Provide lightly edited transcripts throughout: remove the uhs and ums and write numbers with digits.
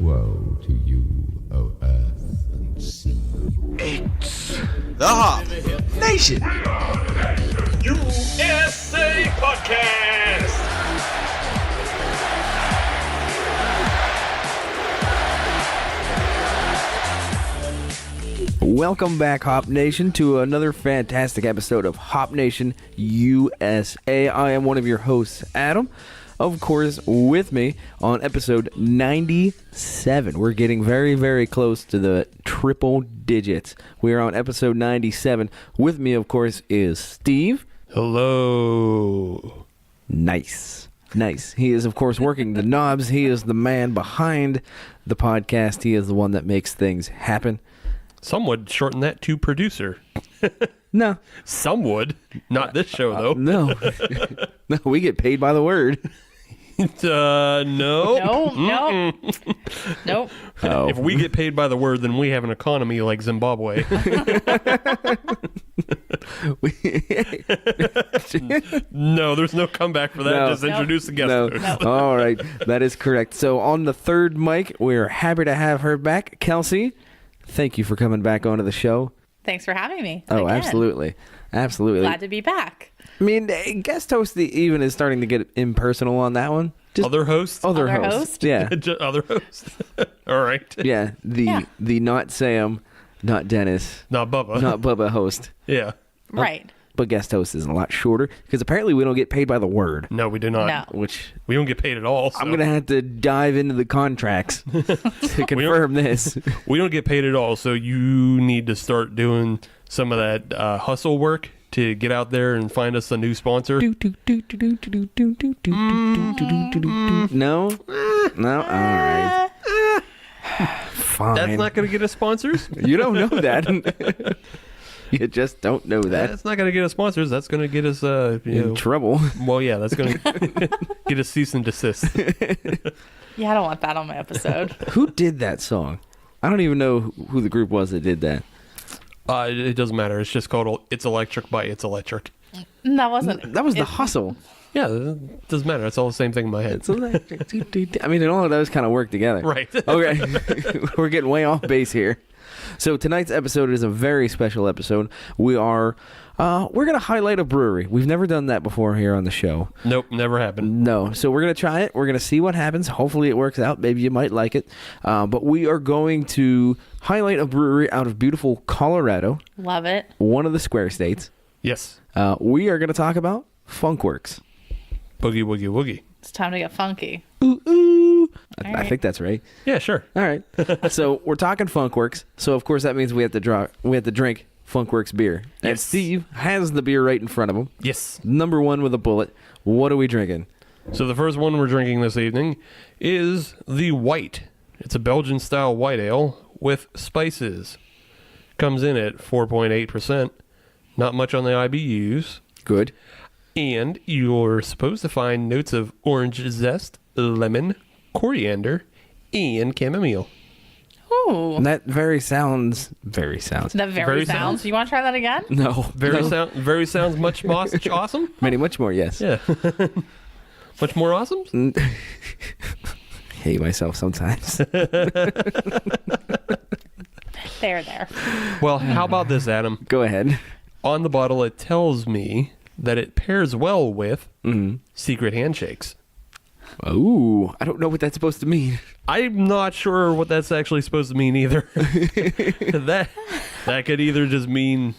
Woe to you, O earth and sea. It's the Hop Nation USA Podcast. Welcome back, Hop Nation, to another fantastic episode of Hop Nation USA. I am one of your hosts, Adam. Of course, with me on episode 97. We're getting very, very close to the triple digits. We are on episode 97. With me, of course, is Steve. Hello. Nice. He is, of course, working the knobs. He is the man behind the podcast. He is the one that makes things happen. Some would shorten that to producer. No. Some would. Not this show, though. No. No, we get paid by the word. No. Nope. Oh. If we get paid by the word, then we have an economy like Zimbabwe. No, there's no comeback for that. No. Just introduce the guest host. All right. That is correct. So on the third mic, we're happy to have her back. Kelsey, thank you for coming back onto the show. Thanks for having me. Oh, again. Absolutely. Glad to be back. I mean, guest host even is starting to get impersonal on that one. Just Other host? Other Other host. host? Yeah. Other host? All right. Yeah. The not Sam, not Dennis, Not Bubba. not Bubba host. Yeah. Right. But guest host is a lot shorter because apparently we don't get paid by the word. No, we do not. No. Which We don't get paid at all. So. I'm going to have to dive into the contracts to confirm this. We don't get paid at all, so you need to start doing some of that hustle work to get out there and find us a new sponsor. No? No? All right. Fine. That's not going to get us sponsors. You don't know that. You just don't know that. That's not going to get us sponsors. That's going to get us, In trouble. well, yeah, that's going to get us cease and desist. Yeah, I don't want that on my episode. Who did that song? I don't even know who the group was that did that. It doesn't matter. It's just called It's Electric by It's Electric. That wasn't. That was The Hustle. Yeah, it doesn't matter. It's all the same thing in my head. It's electric. I mean, all of those kind of work together. Right. Okay. We're getting way off base here. So tonight's episode is a very special episode. We're going to highlight a brewery. We've never done that before here on the show. Nope, never happened. No. So we're going to try it. We're going to see what happens. Hopefully it works out. Maybe you might like it. But we are going to highlight a brewery out of beautiful Colorado, Love it. one of the Square States. Yes. We are going to talk about Funkwerks. Boogie, woogie, woogie. It's time to get funky. Ooh, ooh. I right. think that's right. Yeah, sure. All right. So we're talking Funkwerks. So of course that means we have to drink Funkwerks beer. And Yes. Steve has the beer right in front of him. Yes. Number one with a bullet. What are we drinking? So the first one we're drinking this evening is the White. It's a Belgian-style white ale with spices. Comes in at 4.8%. Not much on the IBUs. Good. And you're supposed to find notes of orange zest, lemon, coriander, and chamomile. Ooh. And that very sounds. That very Very sounds. sounds? You want to try that again? No. No. Very sounds much awesome. Much more, yes. Yeah. Much more awesome. Hate myself sometimes. There. Well, how about this, Adam? Go ahead. On the bottle, it tells me that it pairs well with secret handshakes. Ooh, I don't know what that's supposed to mean. I'm not sure what that's actually supposed to mean either. that could either just mean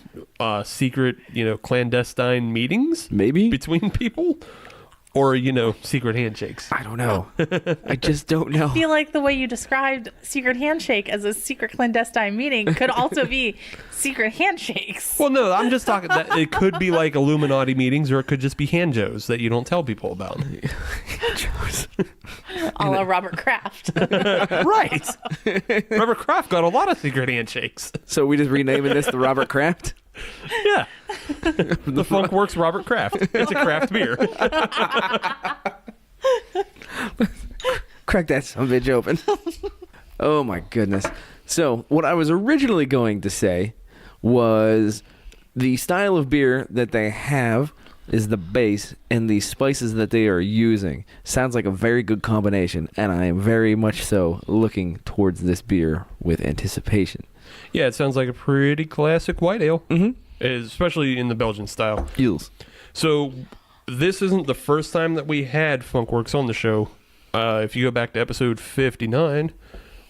secret, clandestine meetings, Maybe? between people, or secret handshakes. I don't know. I just don't know. I feel like the way you described secret handshake as a secret clandestine meeting could also be secret handshakes. Well, no, I'm just talking that it could be like Illuminati meetings, or it could just be handjos that you don't tell people about. A la Robert Kraft. Right. Robert Kraft got a lot of secret handshakes. So we just renaming this the Robert Kraft? Yeah. The Funkwerks Robert Kraft. It's a craft beer. Crack that son of a bitch open. Oh my goodness. So what I was originally going to say was the style of beer that they have is the base, and the spices that they are using sounds like a very good combination, and I am very much so looking towards this beer with anticipation. Yeah, it sounds like a pretty classic white ale, Mm-hmm. especially in the Belgian style. Eels. So this isn't the first time that we had Funkwerks on the show. If you go back to episode 59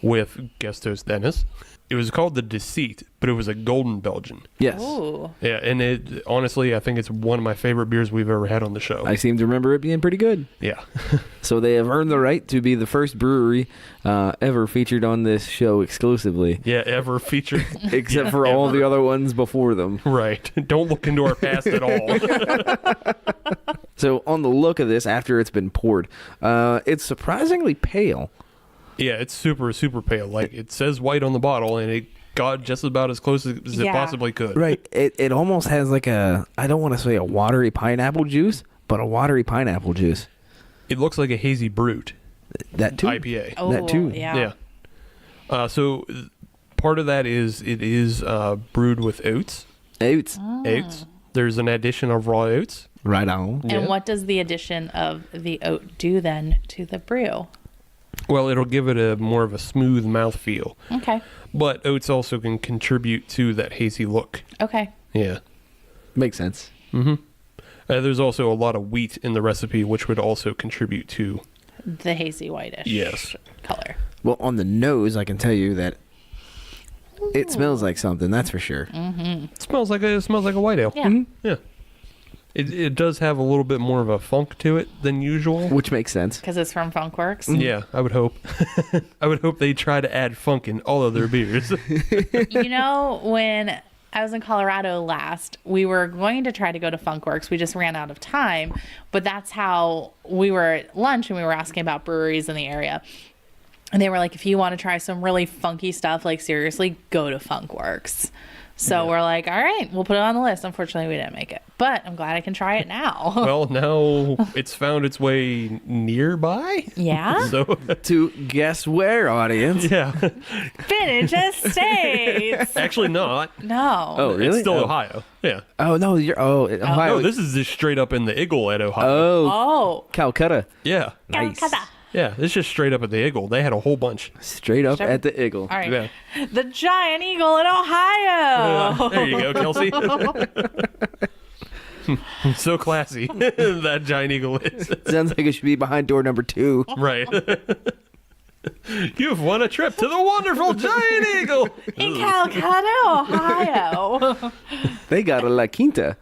with guest host Dennis, it was called The Deceit, but it was a golden Belgian. Yes. Ooh. Yeah, and it honestly, I think it's one of my favorite beers we've ever had on the show. I seem to remember it being pretty good. Yeah. So they have earned the right to be the first brewery ever featured on this show exclusively, Yeah, ever featured. except for all the other ones before them. Right. Don't look into our past at all. So on the look of this, after it's been poured, it's surprisingly pale. Yeah, it's super, super pale. Like, it says white on the bottle, and it got just about as close as it Yeah. possibly could. Right. It almost has like I don't want to say a watery pineapple juice, but a watery pineapple juice. It looks like a hazy brute That too. IPA. Oh, That too. Yeah. Yeah. So part of that is it is brewed with oats. Oats. Oats. There's an addition of raw oats. Right on. And what does the addition of the oat do then to the brew? Well, it'll give it a more of a smooth mouthfeel. Okay. But oats also can contribute to that hazy look. Okay. Yeah. Makes sense. There's also a lot of wheat in the recipe, which would also contribute to. The hazy whitish Yes. color. Well, on the nose, I can tell you that it smells like something. That's for sure. It smells like a white ale. Yeah. Yeah. It does have a little bit more of a funk to it than usual. Which makes sense. Because it's from Funkwerks. Yeah, I would hope. I would hope they try to add funk in all of their beers. You know, when I was in Colorado last, we were going to try to go to Funkwerks. We just ran out of time. But that's how we were at lunch and we were asking about breweries in the area. And they were like, if you want to try some really funky stuff, like seriously, go to Funkwerks. So we're like, all right, we'll put it on the list. Unfortunately, we didn't make it. But I'm glad I can try it now. Well, now it's found its way nearby. Yeah? So, To guess where, audience? yeah. Finish Estates. Actually, not. No. Oh, really? It's still Oh. Ohio. Yeah. Oh, no. Ohio. No, this is just straight up in the Eagle at Ohio. Oh, Oh. Calcutta. Yeah. Nice. Calcutta. Yeah, this is just straight up at the Eagle. They had a whole bunch. Straight up Sure. at the Eagle. All right. Yeah. The Giant Eagle in Ohio. There you go, Kelsey. So classy. That Giant Eagle is. Sounds like it should be behind door number 2. Right. You've won a trip to the wonderful Giant Eagle. In Calcutta, Ohio. They got a La Quinta.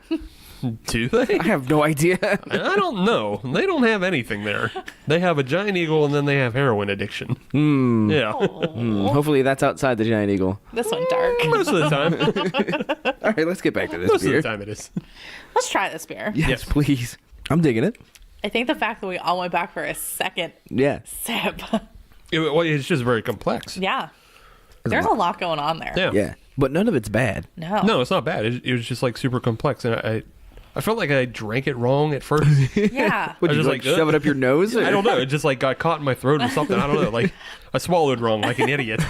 Do they? I have no idea. I don't know. They don't have anything there. They have a Giant Eagle and then they have heroin addiction. Yeah. Hopefully that's outside the Giant Eagle. This went dark. Most of the time. All right, let's get back to this Most beer. of the time it is. Let's try this beer. Yes, Yes. please. I'm digging it. I think the fact that we all went back for a second Yeah. sip. It's just very complex. Yeah. There's a lot going on there. Yeah. Yeah. But none of it's bad. No. No, it's not bad. It was just like super complex. And I felt like I drank it wrong at first. Yeah. Would I you just like like, shove it up your nose? I don't know. It just like got caught in my throat or something. I don't know. Like I swallowed wrong like an idiot.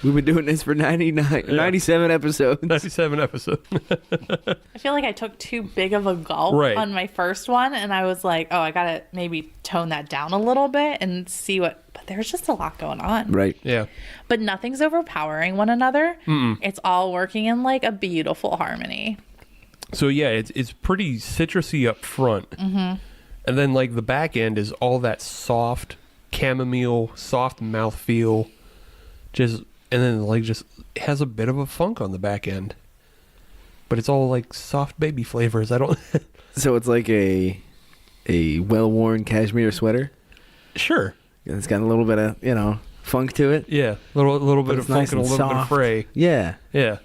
We've been doing this for 97 episodes. 97 episodes. I feel like I took too big of a gulp Right. on my first one, and I was like, oh, I got to maybe tone that down a little bit and see what. But there's just a lot going on. Right. Yeah. But nothing's overpowering one another. It's all working in like a beautiful harmony. So yeah, it's pretty citrusy up front, and then like the back end is all that soft chamomile, soft mouthfeel, and then like just has a bit of a funk on the back end, but it's all like soft baby flavors. I don't. So it's like a well-worn cashmere sweater. Sure. It's got a little bit of, funk to it. Yeah, little bit But of it's funk nice and a and little bit of soft. fray. Yeah. Yeah,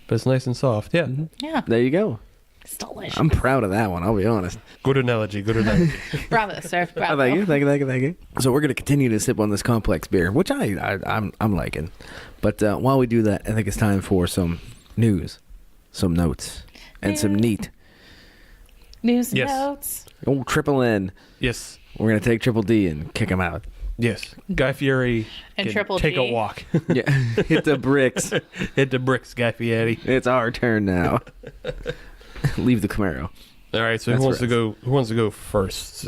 but it's nice and soft. Yeah, Yeah. There you go. It's delicious. I'm proud of that one, I'll be honest. good analogy. Good analogy. Bravo, sir. Bravo. Oh, thank you. So we're going to continue to sip on this complex beer, which I'm liking. But while we do that, I think it's time for some news, some notes, and some neat. News Yes. notes. Oh, Triple N. Yes. We're going to take Triple D and kick him out. Yes. Guy Fieri And can Triple take G. a walk. Yeah, hit the bricks. Hit the bricks, Guy Fieri. It's our turn now. Leave the Camaro. All right, so That's who wants to rest. go? Who wants to go first?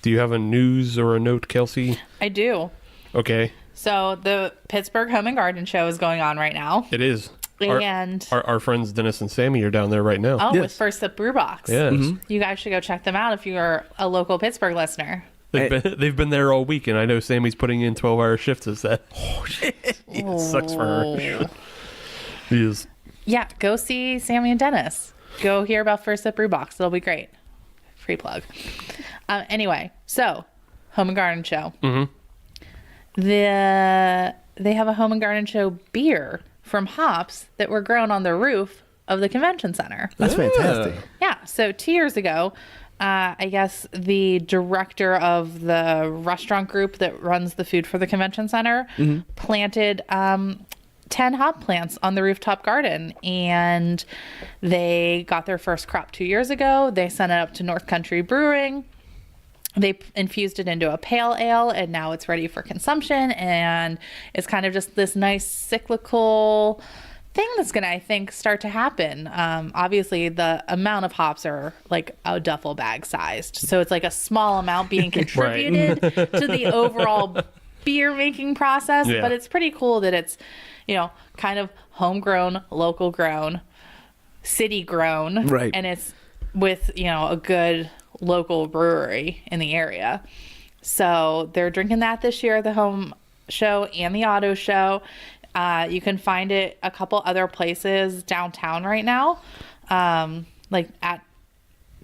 Do you have a news or a note, Kelsey? I do. Okay, So the Pittsburgh Home and Garden Show is going on right now. it is. And Our friends Dennis and Sammy are down there right now. with Yes. First Sip Brew Box. Yes. You guys should go check them out if you're a local Pittsburgh listener. They've been there all week, and I know Sammy's putting in 12-hour shifts. Is that? Oh shit! It sucks for her. He is. Yeah, go see Sammy and Dennis. Go hear about First Sip Brew Box. It'll be great. Free plug. Anyway, so Home and Garden Show. They have a Home and Garden Show beer from hops that were grown on the roof of the convention center. That's fantastic. Yeah. So 2 years ago, I guess the director of the restaurant group that runs the food for the convention center planted 10 hop plants on the rooftop garden, and they got their first crop 2 years ago. They sent it up to North Country Brewing. They infused it into a pale ale, and now it's ready for consumption, and it's kind of just this nice cyclical thing that's going to, I think, start to happen. Obviously, the amount of hops are like a duffel bag sized, so it's like a small amount being contributed to the overall beer making process. Yeah. But it's pretty cool that it's, kind of homegrown, local grown, city grown, Right. and it's with a good local brewery in the area. So they're drinking that this year at the home show and the auto show. You can find it a couple other places downtown right now, like at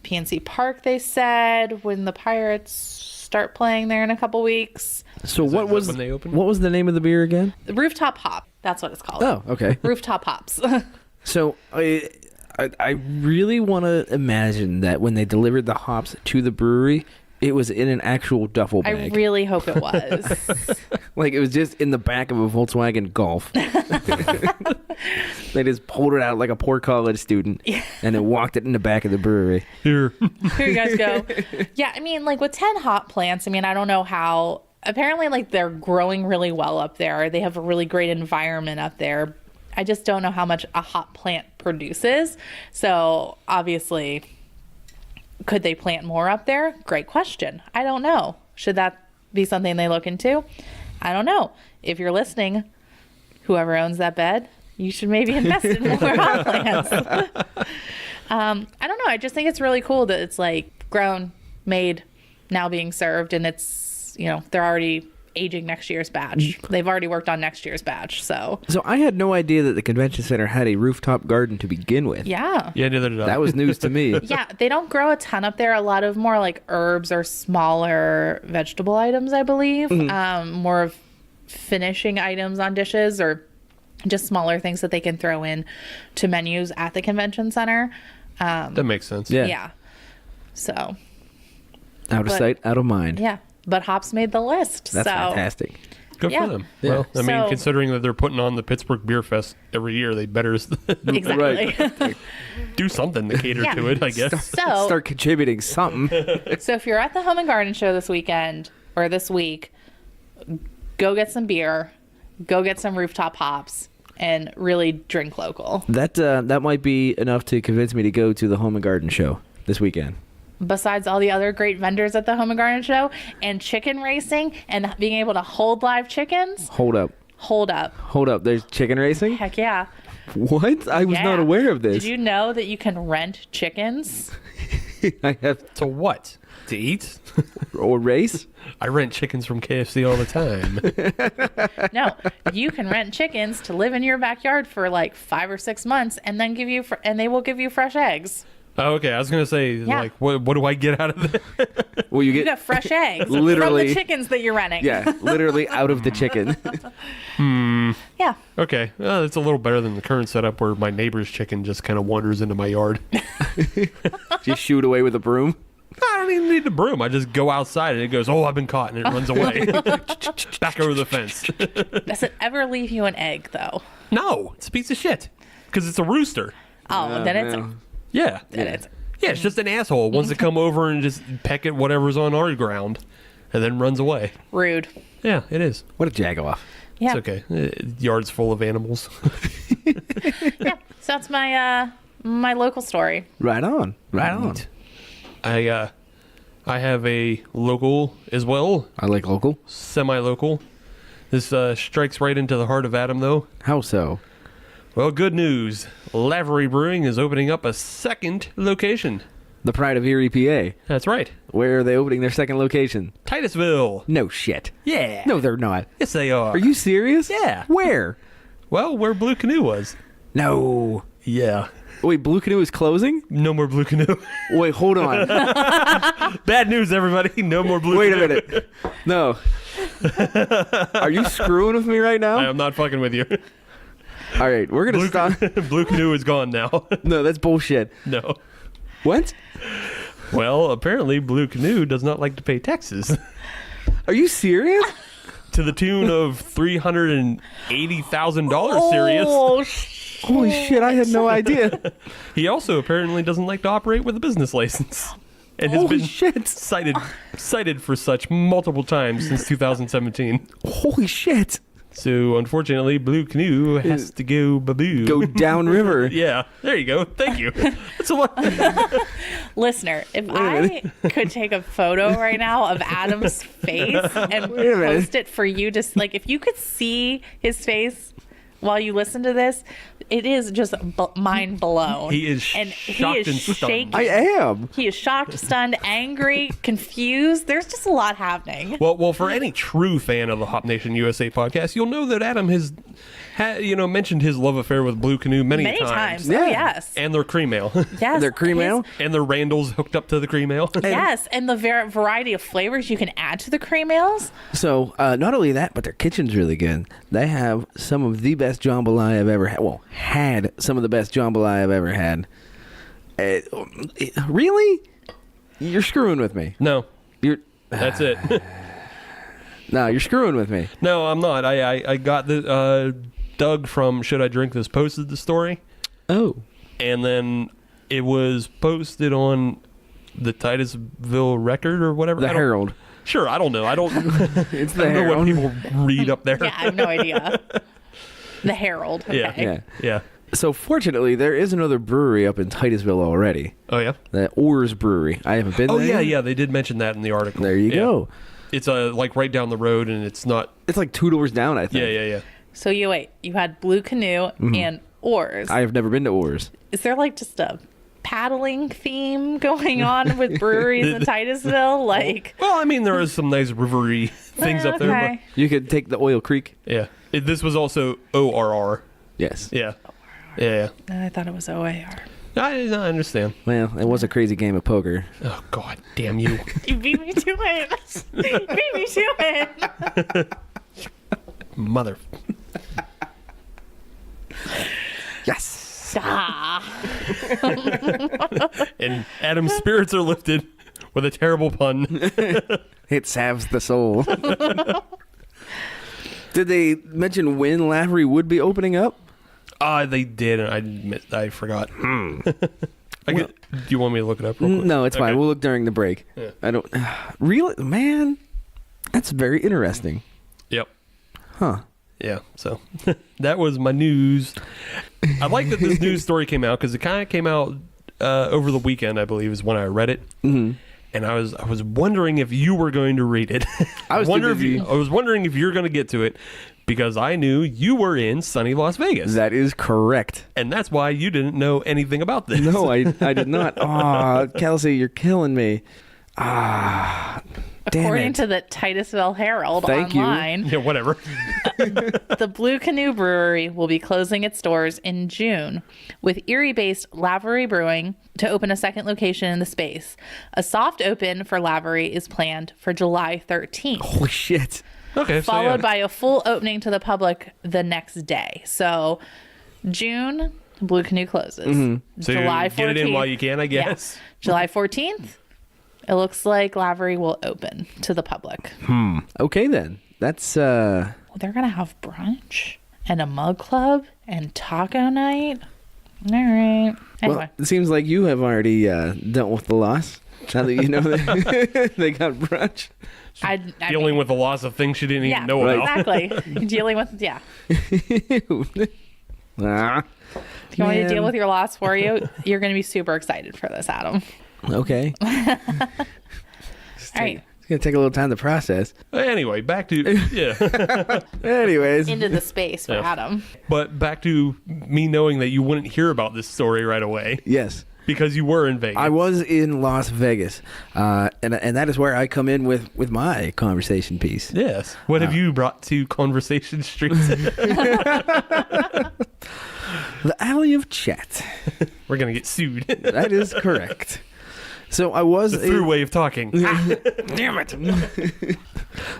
PNC Park. They said when the Pirates start playing there in a couple weeks. So Is what that was when they open? what was the name of the beer again? The Rooftop Hop. That's what it's called. Oh, okay. Rooftop Hops. So I really want to imagine that when they delivered the hops to the brewery, it was in an actual duffel I bag. really hope it was. Like it was just in the back of a Volkswagen Golf. They just pulled it out like a poor college student and then walked it in the back of the brewery. Here. Here you guys go. Yeah, I mean, like with 10 hop plants, I don't know how. Apparently, like they're growing really well up there. They have a really great environment up there. I just don't know how much a hop plant produces. So obviously, could they plant more up there? Great question. I don't know. Should that be something they look into? I don't know. If you're listening, whoever owns that bed, you should maybe invest in more hop plants. I don't know. I just think it's really cool that it's like grown, made, now being served, and it's, they're already aging next year's batch. They've already worked on next year's batch. So I had no idea that the convention center had a rooftop garden to begin with. yeah. Yeah, neither did I. That was news to me. Yeah, they don't grow a ton up there. A lot of more like herbs or smaller vegetable items, I believe. More of finishing items on dishes or just smaller things that they can throw in to menus at the convention center. That makes sense. Yeah. Yeah. So, Out of But- sight, out of mind. yeah. But hops made the list. That's so fantastic. Good Yeah. for them. Yeah. Well, I mean, So- considering that they're putting on the Pittsburgh Beer Fest every year, they better Exactly. do something to cater Yeah. to it, I guess. So, Start contributing something. so if you're at the Home and Garden Show this weekend or this week, go get some beer, go get some rooftop hops, and really drink local. That might be enough to convince me to go to the Home and Garden Show this weekend. Besides all the other great vendors at the Home and Garden Show and chicken racing and being able to hold live chickens, Hold up. hold up. There's chicken racing? Heck yeah. What? I was Yeah. not aware of this. Did you know that you can rent chickens? I have To what? To eat? or race? I rent chickens from KFC all the time. No, you can rent chickens to live in your backyard for like 5 or 6 months and then and they will give you fresh eggs. Oh, okay. I was gonna say, Yeah. like, what do I get out of it? Well, you You get got fresh eggs Literally. from the chickens that you're renting. yeah, literally out of the chicken. Yeah. Okay, well, it's a little better than the current setup where my neighbor's chicken just kind of wanders into my yard. Just shoot away with a broom. I don't even need the broom. I just go outside and it goes, "Oh, I've been caught," and it runs away back over the fence. Does it ever leave you an egg though? No, it's a piece of shit because it's a rooster. Oh, then it's Yeah, then it's yeah, it's just an asshole. Wants to come over and just peck at whatever's on our ground, and then runs away. rude. Yeah, it is. What a jagoff. Yeah. It's okay. Yard's full of animals. Yeah. So that's my my local story. Right on. Right on. I have a local as well, I like local. semi-local. This strikes right into the heart of Adam, though. How so? Well, good news. Lavery Brewing is opening up a second location. The pride of Erie, PA. That's right. Where are they opening their second location? Titusville. No shit. Yeah. No, they're not. Yes, they are. Are you serious? Yeah. Where? Well, where Blue Canoe was. No. Yeah. Wait, Blue Canoe is closing? No more Blue Canoe. Wait, hold on. Bad news, everybody. No more Blue Wait a Canoe. minute. No. Are you screwing with me right now? I am not fucking with you. All right, we're going to stop. Blue Canoe is gone now. No, that's bullshit. No. What? Well, apparently Blue Canoe does not like to pay taxes Are you serious? to the tune of $380,000 serious. Oh, Holy shit, I had no idea. He also apparently doesn't like to operate with a business license and has Holy been shit. cited for such multiple times since 2017. Holy shit. So, unfortunately, Blue Canoe has to go baboo. Go downriver. Yeah, there you go. Thank you. That's a lot. listener, if I could take a photo right now of Adam's face and a minute. post it for you, just like if you could see his face while you listen to this, it is just mind blown. He is and shocked he is and stunned. shaking. I am. He is shocked, stunned, angry, confused. There's just a lot happening. Well, for any true fan of the Hop Nation USA podcast, you'll know that Adam has, mentioned his love affair with Blue Canoe many times. Yeah. Oh, yes. And their cream ale. Yes. Their cream ale? And their Randalls hooked up to the cream ale. Yes, and the variety of flavors you can add to the cream ales. So, not only that, but their kitchen's really good. They have some of the best jambalaya I've ever had. Well, had some of the best jambalaya I've ever had. Really? You're screwing with me. No, You're that's it. No, you're screwing with me. No, I'm not. I got the Doug from Should I Drink This posted the story, Oh. and then it was posted on the Titusville Record or whatever. The Herald. Sure, I don't know. I don't. It's the I don't know what Herald. people read up there. Yeah, I have no idea. The Herald. Okay. Yeah. Yeah. Yeah. So, fortunately, there is another brewery up in Titusville already. Oh yeah. The Oars Brewery. I haven't been Oh there. yeah. They did mention that in the article. There you Yeah. go. It's like right down the road, and it's not. It's like 2 doors down, I think. Yeah. So you had Blue Canoe and Oars. I have never been to Oars. Is there like just a paddling theme going on with breweries in Titusville? Like, Well, I mean, there is some nice rivery things up there. okay. You could take the Oil Creek. But yeah, this was also ORR. Yes. Yeah. Yeah. I thought it was OAR. I understand. Well, it was a crazy game of poker. Oh God, damn you! You beat me to it. You beat me to it. Mother. Yes. Ah. And Adam's spirits are lifted with a terrible pun. It salves the soul. Did they mention when Lavery would be opening up? They did, and I forgot. Do you want me to look it up real quick? No, it's fine. Okay. We'll look during the break. Yeah. I don't... Really? Man, that's very interesting. Yep. Huh. Yeah, so that was my news. I like that this news story came out because it kind of came out over the weekend, I believe, is when I read it. Mm-hmm. And I was wondering if you were going to read it. I was wondering if you're going to get to it because I knew you were in sunny Las Vegas. That is correct. And that's why you didn't know anything about this. No, I did not. Aw, Kelsey, you're killing me. Damn According it. to the Titusville Herald Thank you. online, Yeah, whatever. the Blue Canoe Brewery will be closing its doors in June, with Erie-based Lavery Brewing to open a second location in the space. A soft open for Lavery is planned for July 13th, Holy shit. Okay, followed by a full opening to the public the next day. So, June, Blue Canoe closes. So July you 14th. get it in while you can, I Yeah. guess. July 14th, it looks like Lavery will open to the public. Okay, then. That's, Well, they're going to have brunch and a mug club and taco night. All right. Anyway. Well, it seems like you have already dealt with the loss. Now that you know that they got brunch. I Dealing mean, with the loss of things she didn't yeah, even know about. exactly. Dealing with, yeah. Ah. Do you want me to Man. deal with your loss for you? You're going to be super excited for this, Adam. Okay. All right. It's going to take a little time to process. Anyway, back to yeah. Anyways. Into the space for Yeah. Adam. But back to me knowing that you wouldn't hear about this story right away Yes. because you were in Vegas. I was in Las Vegas, and that is where I come in with my conversation piece. Yes. What have you brought to Conversation Street? The Alley of Chat. We're gonna get sued. That is correct. So I was The through way of talking. Damn it.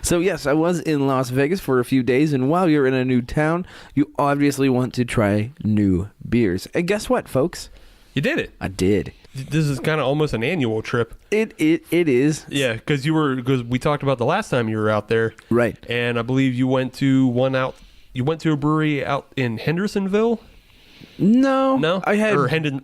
So yes, I was in Las Vegas for a few days, and while you're in a new town, you obviously want to try new beers. And guess what, folks? You did it. I did. This is kind of almost an annual trip. It is. Yeah, because we talked about the last time you were out there, Right. and I believe you went to a brewery out in Hendersonville. No, I had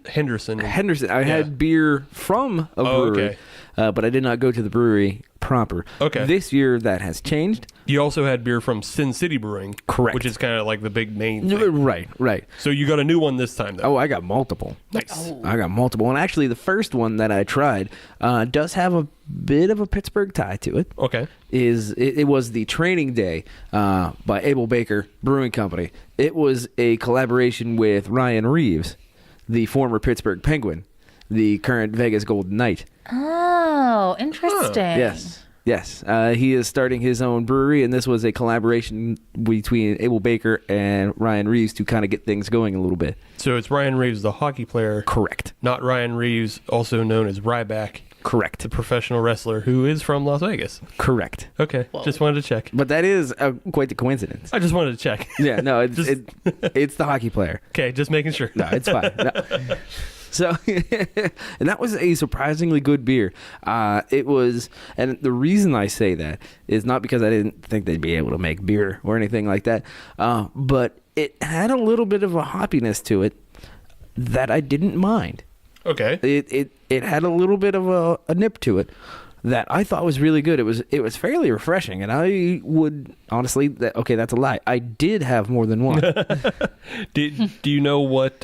Henderson. Henderson. I had beer from a brewery, okay. but I did not go to the brewery proper. Okay. This year that has changed. You also had beer from Sin City Brewing, Correct. which is kind of like the big main thing. Right. So you got a new one this time, though. Oh, I got multiple. Nice. I got multiple. And actually, the first one that I tried does have a bit of a Pittsburgh tie to it. Okay. It was the Training Day by Abel Baker Brewing Company. It was a collaboration with Ryan Reeves, the former Pittsburgh Penguin, the current Vegas Golden Knight. Oh, interesting. Yes. He is starting his own brewery, and this was a collaboration between Abel Baker and Ryan Reeves to kind of get things going a little bit. So it's Ryan Reeves, the hockey player, Correct. not Ryan Reeves, also known as Ryback, Correct. the professional wrestler who is from Las Vegas. Correct. Okay, just wanted to check. But that is quite the coincidence. I just wanted to check. Yeah, no, it's Just- it's the hockey player. Okay, just making sure. No, it's fine. No. So, and that was a surprisingly good beer. It was, and the reason I say that is not because I didn't think they'd be able to make beer or anything like that, but it had a little bit of a hoppiness to it that I didn't mind. Okay. It had a little bit of a nip to it that I thought was really good. It was fairly refreshing, and I would honestly, that's a lie. I did have more than one. Do you know what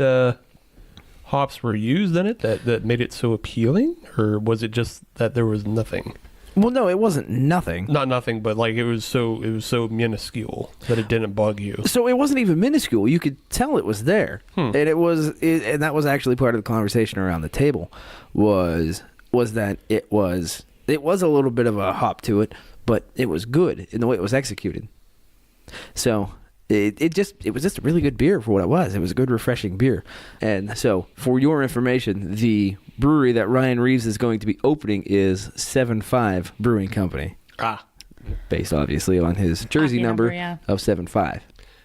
hops were used in it that made it so appealing, or was it just that there was nothing? Well, no, it wasn't nothing. Not nothing, but like it was so minuscule that it didn't bug you. So it wasn't even minuscule. You could tell it was there, and and that was actually part of the conversation around the table. Was that it was a little bit of a hop to it, but it was good in the way it was executed. So it was just a really good beer for what it was. It was a good, refreshing beer. And so, for your information, the brewery that Ryan Reeves is going to be opening is 7-5 Brewing Company. Based obviously on his jersey Hockey number yeah. of 7-5.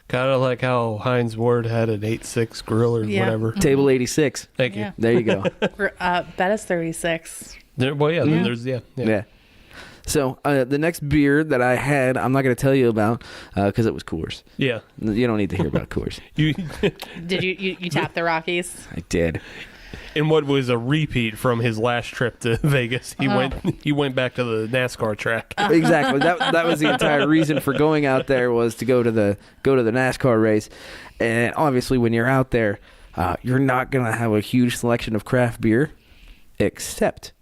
Kind of like how Heinz Ward had an 8.6 grill or Yeah. whatever. Table 86. Thank you. Yeah. There you go. Bettis 36. Then there's Yeah. So the next beer that I had, I'm not going to tell you about because it was Coors. Yeah. You don't need to hear about Coors. You Did you tap the Rockies? I did. in what was a repeat from his last trip to Vegas. He went back to the NASCAR track. Exactly. That was the entire reason for going out there, was to go to the NASCAR race. And obviously, when you're out there, you're not going to have a huge selection of craft beer, except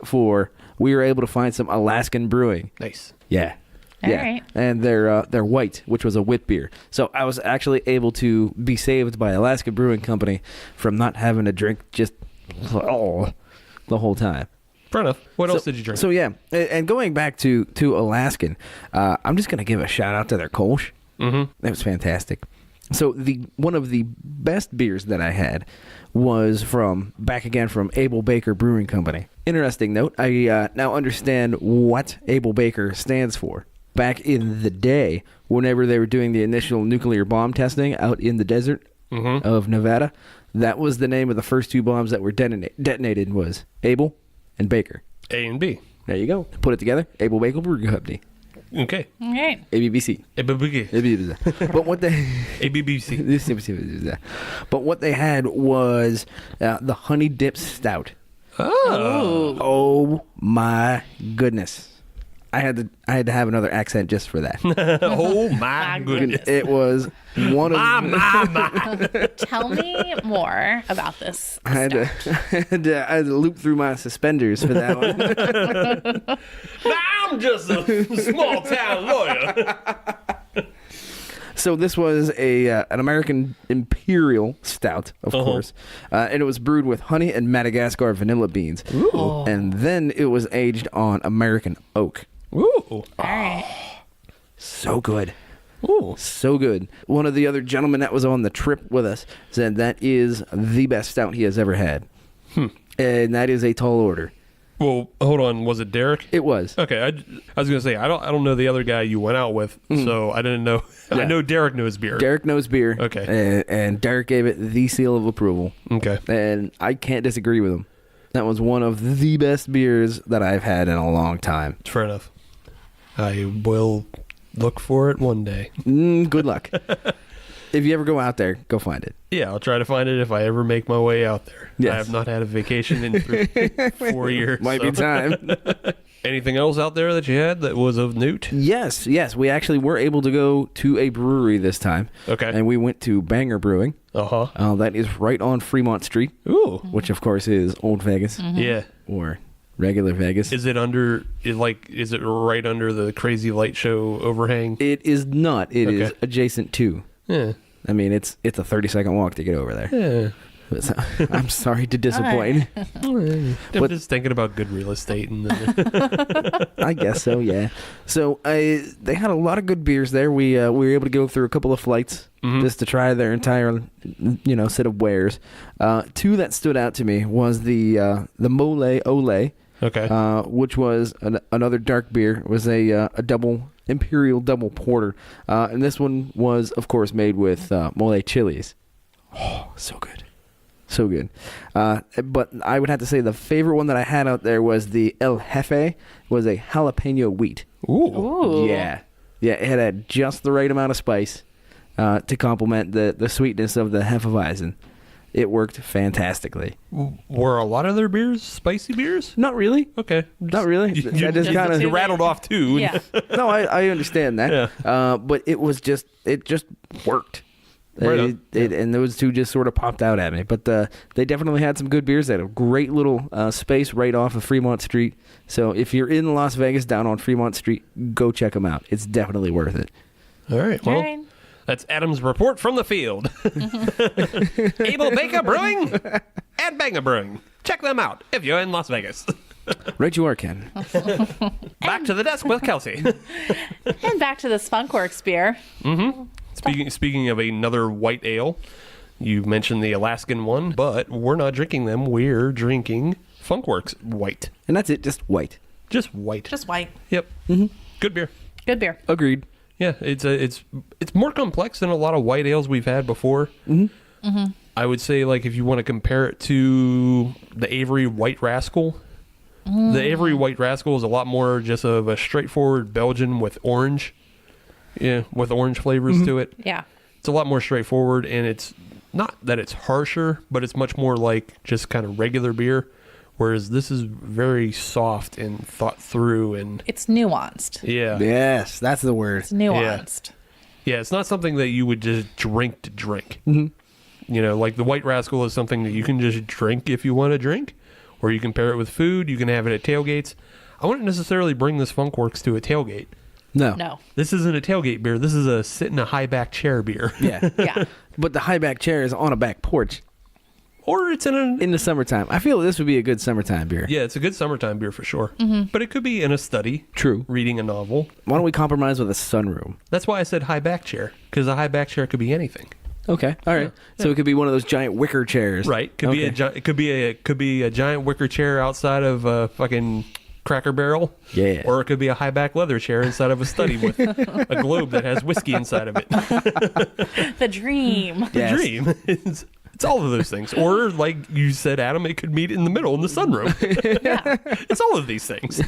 for we were able to find some Alaskan brewing. Nice. Yeah. All yeah. right. And they're white, which was a wit beer. So I was actually able to be saved by Alaska Brewing Company from not having to drink just the whole time. Fair enough. What else did you drink? So yeah, and going back to Alaskan, I'm just gonna give a shout out to their Kolsch. Mm-hmm. That was fantastic. So one of the best beers that I had was from Abel Baker Brewing Company. Interesting note, I now understand what Abel Baker stands for. Back in the day, whenever they were doing the initial nuclear bomb testing out in the desert of Nevada, that was the name of the first two bombs that were detonated was Abel and Baker. A and B. There you go. Put it together, Abel Baker Brewing Company. Okay. All right. ABBC. But what they ABBC. But what they had was the honey dip stout. Oh. Oh my goodness. I had to have another accent just for that. Oh my goodness. It was one of Tell me more about this. I had to loop through my suspenders for that one. I'm just a small town lawyer. So this was an American Imperial Stout, of course, and it was brewed with honey and Madagascar vanilla beans. Ooh. And then it was aged on American oak. Ooh. All right. So good. Ooh. So good. One of the other gentlemen that was on the trip with us said that is the best stout he has ever had. And that is a tall order. Well, hold on. Was it Derek? It was. Okay, I was gonna say I don't know the other guy you went out with, so I didn't know. Yeah. I know Derek knows beer. Derek knows beer. Okay. And Derek gave it the seal of approval. Okay. And I can't disagree with him. That was one of the best beers that I've had in a long time. Fair enough. I will look for it one day. Good luck. If you ever go out there, go find it. Yeah, I'll try to find it if I ever make my way out there. Yes. I have not had a vacation in 4 years. Might be time. Anything else out there that you had that was of note? Yes. We actually were able to go to a brewery this time. Okay. And we went to Banger Brewing. Uh-huh. That is right on Fremont Street. Ooh. Which, of course, is Old Vegas. Yeah. Or regular Vegas. Is it right under the Crazy Light Show overhang? It is not. It is Okay. adjacent to. Yeah. I mean, it's a 30-second walk to get over there. Yeah. I'm sorry to disappoint. I'm just thinking about good real estate. And I guess so, yeah. So they had a lot of good beers there. We were able to go through a couple of flights just to try their entire, set of wares. Two that stood out to me was the Mole Ole, okay. which was another dark beer. It was a double Imperial double porter, and this one was, of course, made with mole chilies. Oh, so good. So good. But I would have to say the favorite one that I had out there was the El Jefe. Was a jalapeno wheat. Ooh. Yeah. It had just the right amount of spice to complement the sweetness of the Hefeweizen. It worked fantastically. Were a lot of their beers spicy beers? Not really. Okay. Not really. You, I just kind of you rattled off two. Yeah. No, I understand that. Yeah. But it just worked. Right on. And those two just sort of popped out at me. But they definitely had some good beers. They had a great little space right off of Fremont Street. So if you're in Las Vegas down on Fremont Street, go check them out. It's definitely worth it. All right. Well, All right. that's Adam's report from the field. Able Baker Brewing and Banger Brewing. Check them out if you're in Las Vegas. Right you are, Ken. Back to the desk with Kelsey. And back to this Funkwerks beer. Speaking of another white ale, you mentioned the Alaskan one, but we're not drinking them. We're drinking Funkwerks white. And that's it, just white. Just white. Just white. Yep. Good beer. Good beer. Agreed. Yeah, it's more complex than a lot of white ales we've had before. I would say, like, if you want to compare it to the Avery White Rascal, the Avery White Rascal is a lot more just of a straightforward Belgian with orange. Yeah, with orange flavors to it. Yeah. It's a lot more straightforward, and it's not that it's harsher, but it's much more like just kind of regular beer. Whereas this is very soft and thought through, and It's nuanced. yeah, Yes, that's the word. It's nuanced. yeah, it's not something that you would just drink to drink. You know, like the White Rascal is something that you can just drink if you want to drink, or you can pair it with food. You can have it at tailgates. I wouldn't necessarily bring this Funkwerks to a tailgate. No. This isn't a tailgate beer. This is a sit in a high back chair beer. Yeah. Yeah. But the high back chair is on a back porch Or it's in the summertime. I feel this would be a good summertime beer. yeah, it's a good summertime beer for sure. But it could be in a study. True. Reading a novel. Why don't we compromise with a sunroom? That's why I said high back chair, because a high back chair could be anything. Okay. All right. So it could be one of those giant wicker chairs. Right. Could be it could be a giant wicker chair outside of a fucking Cracker Barrel. Yeah. Or it could be a high back leather chair inside of a study with a globe that has whiskey inside of it. The dream. The Yes. dream. It's all of those things. Or, like you said, Adam, it could meet in the middle in the sunroom. Yeah. It's all of these things.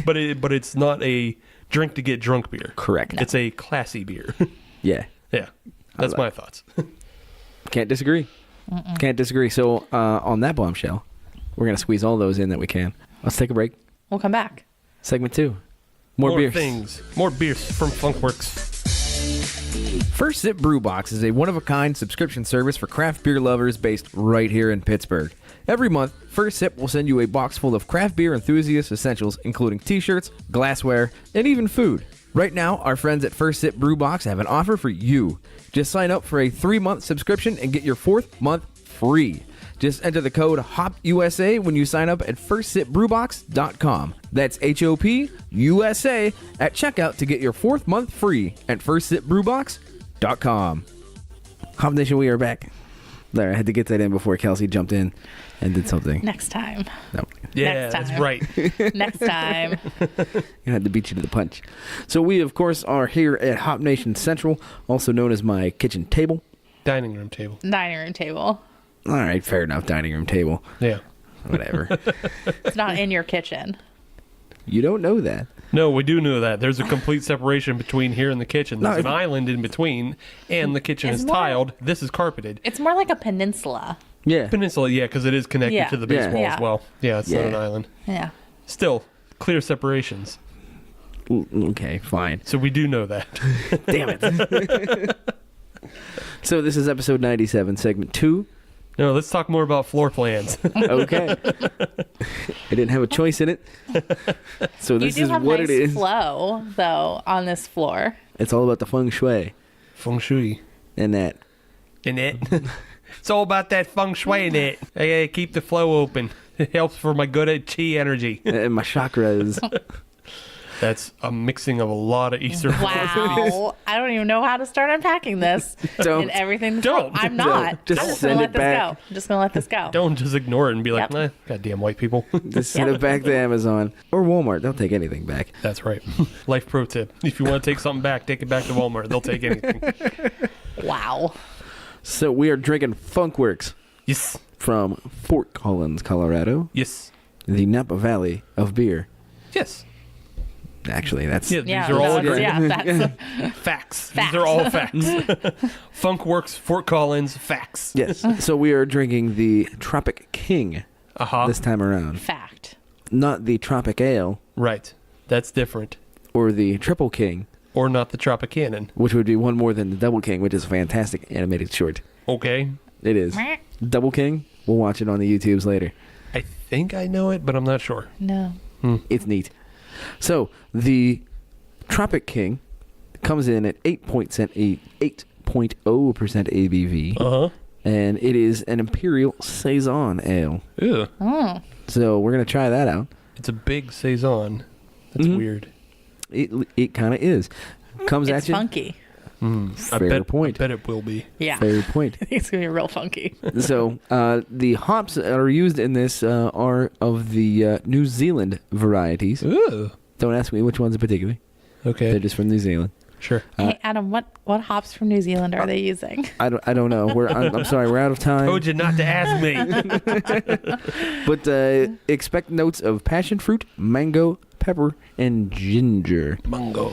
But it's not a drink to get drunk beer. Correct. It's a classy beer. Yeah. Yeah. That's my thoughts. Can't disagree. Can't disagree. So on that bombshell, we're going to squeeze all those in that we can. Let's take a break. We'll come back. Segment 2. More beers. things. More beers from Funkwerks. First Sip Brew Box is a one-of-a-kind subscription service for craft beer lovers based right here in Pittsburgh. Every month, First Sip will send you a box full of craft beer enthusiast essentials, including t-shirts, glassware, and even food. Right now, our friends at First Sip Brew Box have an offer for you. Just sign up for a 3-month subscription and get your 4th month free. Just enter the code HOPUSA when you sign up at firstsipbrewbox.com. That's HOPUSA at checkout to get your 4th month free at firstsipbrewbox.com. Hop Nation, we are back. There, I had to get that in before Kelsey jumped in and did something. Next time. No, Yeah, Next that's time. right. Next time. I had to beat you to the punch. So we, of course, are here at Hop Nation Central, also known as my kitchen table. Dining room table. Dining room table. All right, fair enough, dining room table. Yeah. Whatever. It's not in your kitchen. You don't know that. No, we do know that. There's a complete separation between here and the kitchen. There's an island in between, and the kitchen It's is more- tiled. This is carpeted. It's more like a peninsula. Yeah. Peninsula, yeah, because it is connected Yeah. to the base Yeah. wall Yeah. as well. Yeah, it's not Yeah. an island. Yeah. Still, clear separations. Okay, fine. So we do know that. Damn it. So this is episode 97, segment 2. No, let's talk more about floor plans. Okay. I didn't have a choice in it. So You this do is have what nice it is. flow, though, on this floor. It's all about the feng shui Feng shui. and that. In it. It's all about that feng shui in it. I gotta keep the flow open. It helps for my good chi energy. And my chakras. That's a mixing of a lot of Eastern Wow. I don't even know how to start unpacking this. Don't. And everything. Don't. I'm not. Just I'm just send gonna it let this back. go. I'm just going to let this go. Don't just ignore it and be like, Yep. nah, goddamn white people. Just send it back to Amazon or Walmart. They'll take anything back. That's right. Life pro tip. If you want to take something back, take it back to Walmart. They'll take anything. Wow. So we are drinking Funkwerks Yes. from Fort Collins, Colorado, Yes. the Napa Valley of beer. Yes. Actually, that's Yeah, Yeah, these are all that's facts. Facts. These are all facts. Funkwerks, Fort Collins, facts. yes. So we are drinking the Tropic King Uh-huh. this time around, fact. not the Tropic Ale Right. That's different. or the Triple King, Or not the Tropicana. which would be one more than the Double King, which is a fantastic animated short. Okay. It is. Double King, we'll watch it on the YouTubes later. I think I know it, but I'm not sure. No. It's neat. So, the Tropic King comes in at 8.0% ABV, Uh-huh. and it is an Imperial Saison Ale. Ew. So, we're going to try that out. It's a big Saison. That's Mhm. weird. It kind of is. Comes It's at you. funky. Fair point. I bet it will be. Yeah. Fair point. I think it's going to be real funky. So, the hops that are used in this are of the New Zealand varieties. Ooh. Don't ask me which ones in particular. They're Okay. just from New Zealand. Sure. Hey, Adam, what hops from New Zealand are they using? I don't know. I'm sorry, we're out of time. Told you not to ask me. But expect notes of passion fruit, mango, pepper, and ginger. Mango.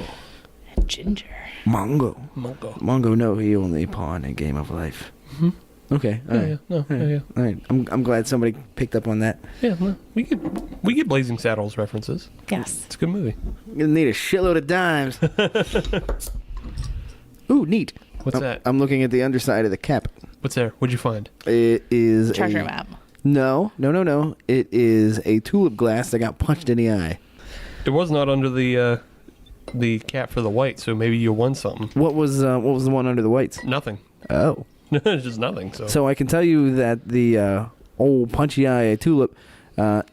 Ginger. Mango. Mango. No, he only pawn in Game of Life. Okay. All Yeah, right. yeah. No, All right. yeah, yeah. All right. I'm glad somebody picked up on that. Yeah, no. We get Blazing Saddles references. Yes. It's a good movie. You're gonna need a shitload of dimes. Ooh, neat. What's that? I'm looking at the underside of the cap. What's there? What'd you find? It is Treasure a, map. No. It is a tulip glass that got punched in the eye. It was not under the cap for the white, so maybe you won something. What was the one under the whites? Nothing. Oh. It's just nothing. So I can tell you that the old punchy eye tulip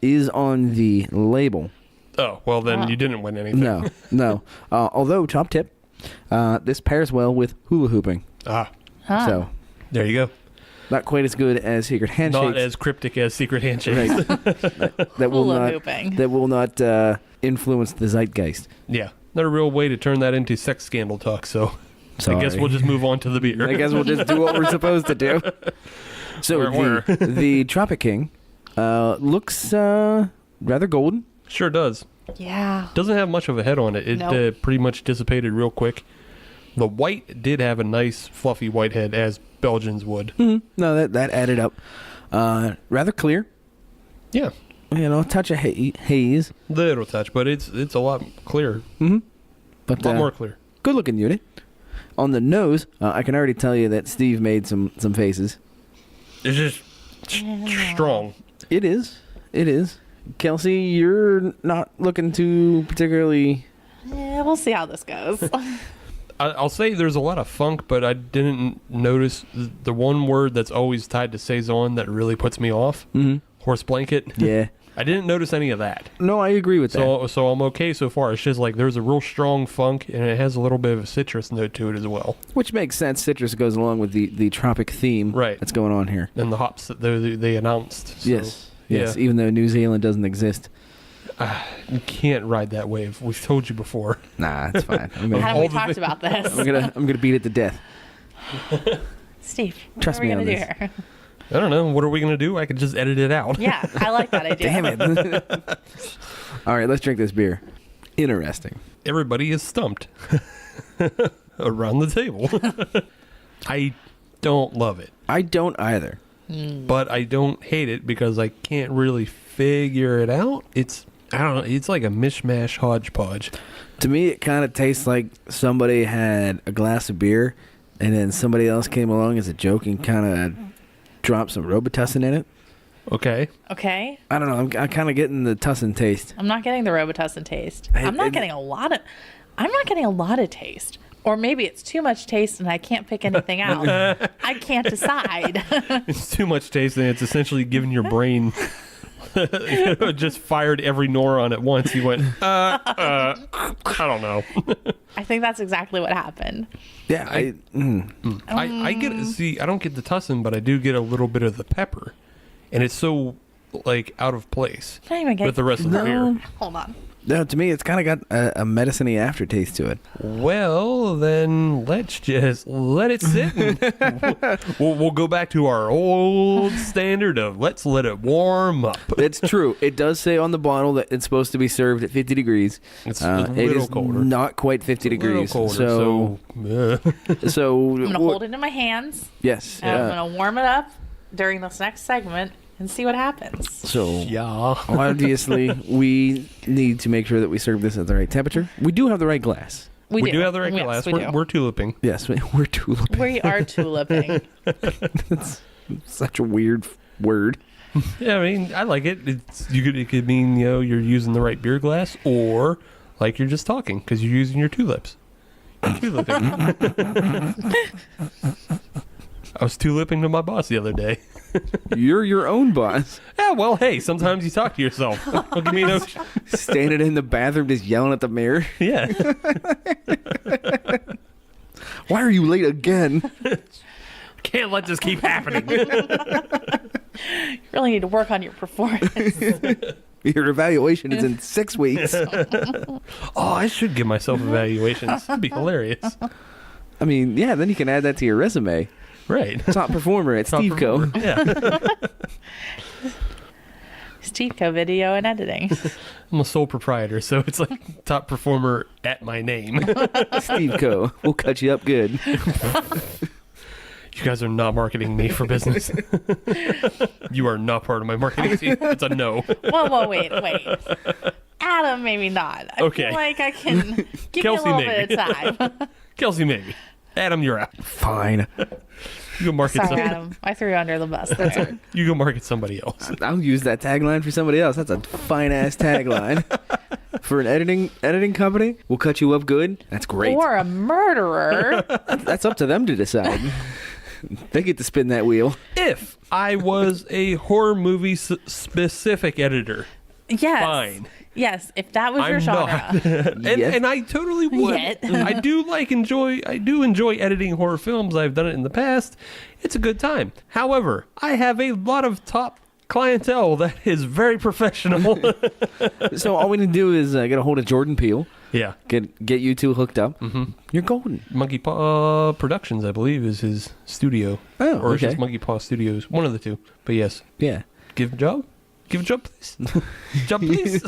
is on the label. Oh, well then Oh. you didn't win anything. No. Although, top tip, this pairs well with hula hooping. Ah, Huh. So, there you go. not quite as good as Secret Handshakes. Not as cryptic as Secret Handshakes. Right. that will Hula not hooping. that will not influence the zeitgeist. Yeah, not a real way to turn that into sex scandal talk. So I guess Sorry. we'll just move on to the beer. I guess we'll just do what we're supposed to do. So Where? the Tropic King looks rather golden. Sure does. Yeah. Doesn't have much of a head on it. It Nope. pretty much dissipated real quick. The white did have a nice fluffy white head, as Belgians would. No, that added up. Rather clear. Yeah, a touch of haze. Little touch, but it's a lot clearer. But A lot more clear. good looking unit. On the nose, I can already tell you that Steve made some faces. It's just strong. It is. Kelsey, you're not looking too particularly. Yeah, we'll see how this goes. I'll say there's a lot of funk, but I didn't notice the one word that's always tied to saison that really puts me off. Horse blanket. Yeah. I didn't notice any of that. No, I agree with that. So I'm okay so far. It's just like there's a real strong funk, and it has a little bit of a citrus note to it as well. Which makes sense. Citrus goes along with the tropic theme that's going on here. And the hops that they announced. So, Yes, yeah. even though New Zealand doesn't exist. You can't ride that wave. We've told you before. Nah, it's fine. Haven't we talked about this? I'm gonna beat it to death. Steve, Trust what are we me on gonna this. do here? I don't know. What are we going to do? I could just edit it out. Yeah, I like that idea. Damn it. All right, let's drink this beer. Interesting. Everybody is stumped around the table. I don't love it, I don't either. but I don't hate it because I can't really figure it out. I don't know. It's like a mishmash hodgepodge. To me, it kind of tastes like somebody had a glass of beer, and then somebody else came along as a joke and kind of dropped some Robitussin in it. Okay. Okay. I don't know. I'm kind of getting the tussin taste. I'm not getting the Robitussin taste. I'm not getting a lot of taste. Or maybe it's too much taste and I can't pick anything out. I can't decide. It's too much taste, and it's essentially giving your brain just fired every neuron at once. You went, I don't know. I think that's exactly what happened. Yeah, I get see. I don't get the tussin, but I do get a little bit of the pepper, and it's so like out of place I don't even get with the rest of the beer. Hold on. no. To me, it's kind of got a medicine-y aftertaste to it. Well, then let's just let it sit. And we'll go back to our old standard of let's let it warm up. It's true. It does say on the bottle that it's supposed to be served at 50 degrees. It's it little is colder. not quite 50 degrees. Colder, so I'm going to hold it in my hands. Yes. And I'm going to warm it up during this next segment and see what happens. So yeah. obviously, we need to make sure that we serve this at the right temperature. We do have the right glass. We do have the right Yes, glass. we do. We're tuliping. Yes, we're tulip. We are tuliping. That's such a weird word. Yeah, I mean, I like it. It could mean you're using the right beer glass, or like you're just talking because you're using your tulips. You're tuliping. I was tulipping to my boss the other day. You're your own boss. Yeah, well, hey, sometimes you talk to yourself. Look at me, no. Standing in the bathroom just yelling at the mirror. Yeah. Why are you late again? Can't let this keep happening. You really need to work on your performance. Your evaluation is in 6 weeks. Oh, I should give myself evaluations. That'd be hilarious. I mean, yeah, then you can add that to your resume. Right. Top performer at Steve Co. Yeah. Steve Co. Video and Editing. I'm a sole proprietor, so it's like top performer at my name. Steve Co. We'll cut you up good. You guys are not marketing me for business. You are not part of my marketing team. It's a no. Whoa, wait. Adam, maybe not. I Okay. feel like I can give Kelsey, you a little bit of time. Kelsey, maybe. Adam, you're out. Fine. You go market Sorry, somebody. Adam. I threw you under the bus there. You go market somebody else. I'll use that tagline for somebody else. That's a fine ass tagline. For an editing company, we'll cut you up good. That's great. Or a murderer. That's up to them to decide. They get to spin that wheel. If I was a horror movie specific editor, Yes. fine. Yes, if that was your I'm genre. not. And I totally would. Yet. I do enjoy editing horror films. I've done it in the past. It's a good time. However, I have a lot of top clientele that is very professional. So all we need to do is get a hold of Jordan Peele. Yeah. Get you two hooked up. Mm-hmm. You're golden. Monkey Paw Productions, I believe, is his studio. Oh, or it's okay. just Monkey Paw Studios. One of the two. But yes. Yeah. Give a job. Give a job, please. Job, please.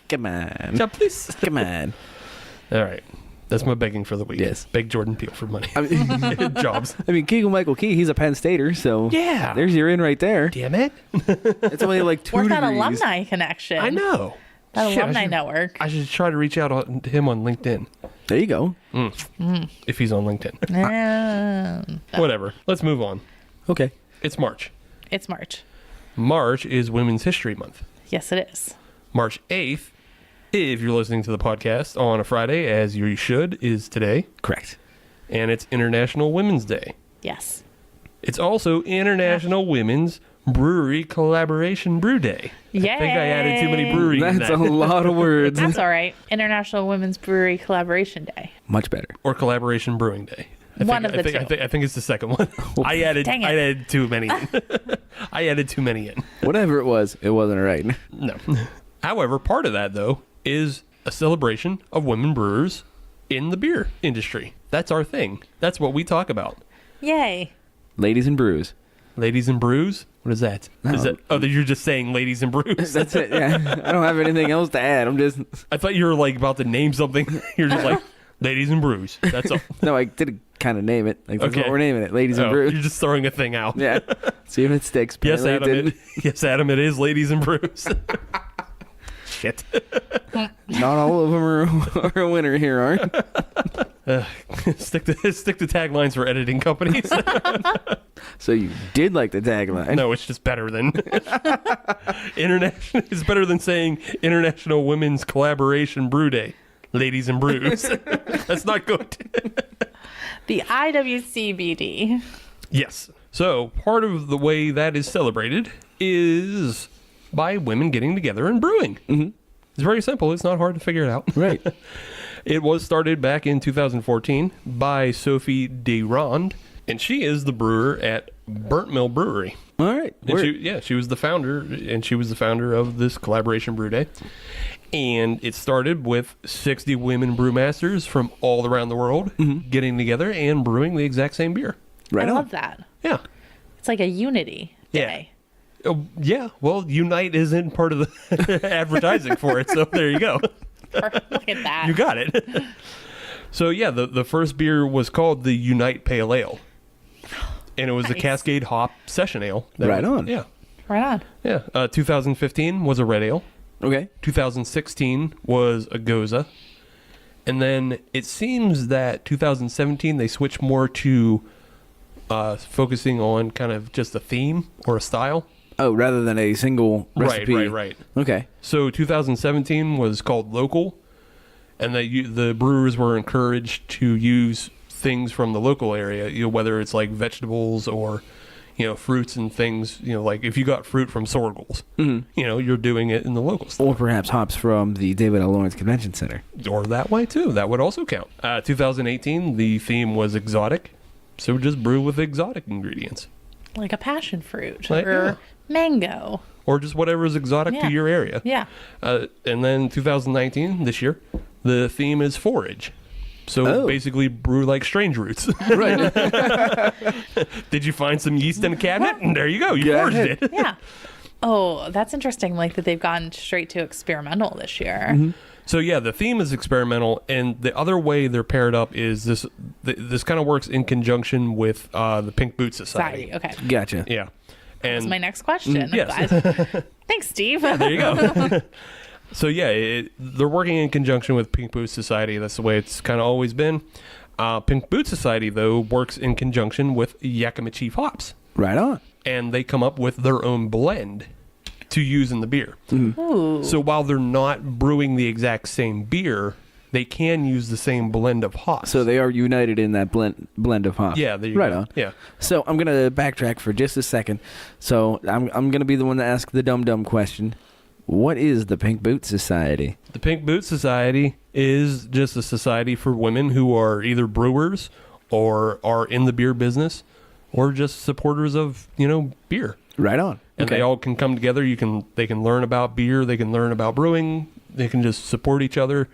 Come on. Job, please. Come on. All right. That's my begging for the week. Yes. Beg Jordan Peele for money. I mean, Jobs. I mean, Keegan-Michael Key, he's a Penn Stater, so Yeah. there's your in right there. Damn it. It's only like 2 Where's that degrees. alumni connection? I know. That Shit, alumni network. I should try to reach out to him on LinkedIn. There you go. If he's on LinkedIn. Yeah. Whatever. Let's move on. Okay. It's March. It's March. March is Women's History Month. Yes, it is. March 8th, if you're listening to the podcast on a Friday, as you should, is today. Correct. And it's International Women's Day. Yes. It's also International Women's Brewery Collaboration Brew Day. Yay. I think I added too many breweries in That's that. a lot of words. That's all right. International Women's Brewery Collaboration Day. Much better. Or Collaboration Brewing Day. One of the two. I think it's the second one. I added Dang it. I added too many in. I added too many in. Whatever it wasn't right. No. However, part of that, though, is a celebration of women brewers in the beer industry. That's our thing. That's what we talk about. Yay. Ladies and brews. Ladies and brews? What is that? No. Is that? Oh, you're just saying ladies and brews. That's it. Yeah. I don't have anything else to add. I'm just. I thought you were like about to name something. You're just like ladies and brews. That's all. No, I did kind of name it. Like, that's Okay. what we're naming it. Ladies and Oh, brews. you're just throwing a thing out. Yeah. See if it sticks. Yes, Apparently Adam. Yes, Adam. It is ladies and brews. Shit. Not all of them are a winner here, aren't? Stick to taglines for editing companies. So you did like the tagline. No, it's just better than international. It's better than saying International Women's Collaboration Brew Day, ladies and brews. That's not good. The IWCBD. Yes. So part of the way that is celebrated is by women getting together and brewing. Mm-hmm. It's very simple. It's not hard to figure it out. Right. It was started back in 2014 by Sophie DeRond, and she is the brewer at Burnt Mill Brewery. All right. And she was the founder, and she was the founder of this Collaboration Brew Day. And it started with 60 women brewmasters from all around the world getting together and brewing the exact same beer. Right I on. love that. Yeah. It's like a unity Yeah. day. Oh, yeah. Well, Unite isn't part of the advertising for it, so there you go. Look at that. You got it. So, yeah, the first beer was called the Unite Pale Ale. And it was a Nice. Cascade Hop Session Ale. Right on. Yeah. Right on. Yeah. 2015 was a red ale. Okay. 2016 was a Goza. And then it seems that 2017 they switched more to focusing on kind of just a theme or a style. Oh, rather than a single recipe. Right. Okay. So 2017 was called Local, and the brewers were encouraged to use things from the local area, whether it's like vegetables or, fruits and things, like if you got fruit from Sorgels, you're doing it in the local style. Or perhaps hops from the David L. Lawrence Convention Center. Or that way too. That would also count. 2018, the theme was exotic, so just brew with exotic ingredients. Like a passion fruit Like, or mango. Or just whatever is exotic Yeah. to your area. Yeah. And then 2019, this year, the theme is forage. So basically brew like strange roots. Right. Did you find some yeast in a cabinet? And there you go. You Yeah. forged it. Yeah. Oh, that's interesting. Like that they've gone straight to experimental this year. So yeah, the theme is experimental, and the other way they're paired up is this. This kind of works in conjunction with the Pink Boot Society. Society. Okay. Gotcha. Yeah, and That's my next question. I'm yes. glad. Thanks, Steve. there you go. So yeah, they're working in conjunction with Pink Boot Society. That's the way it's kind of always been. Pink Boot Society though works in conjunction with Yakima Chief hops, Right on. and they come up with their own blend to use in the beer. Ooh. So while they're not brewing the exact same beer, they can use the same blend of hops. So they are united in that blend of hops. Yeah, there you right go. on. Yeah. So I'm gonna backtrack for just a second. So I'm gonna be the one to ask the dumb question. What is the Pink Boot Society? The Pink Boot Society is just a society for women who are either brewers or are in the beer business or just supporters of, beer. Right on. And they all can come together. They can learn about beer, they can learn about brewing, they can just support each other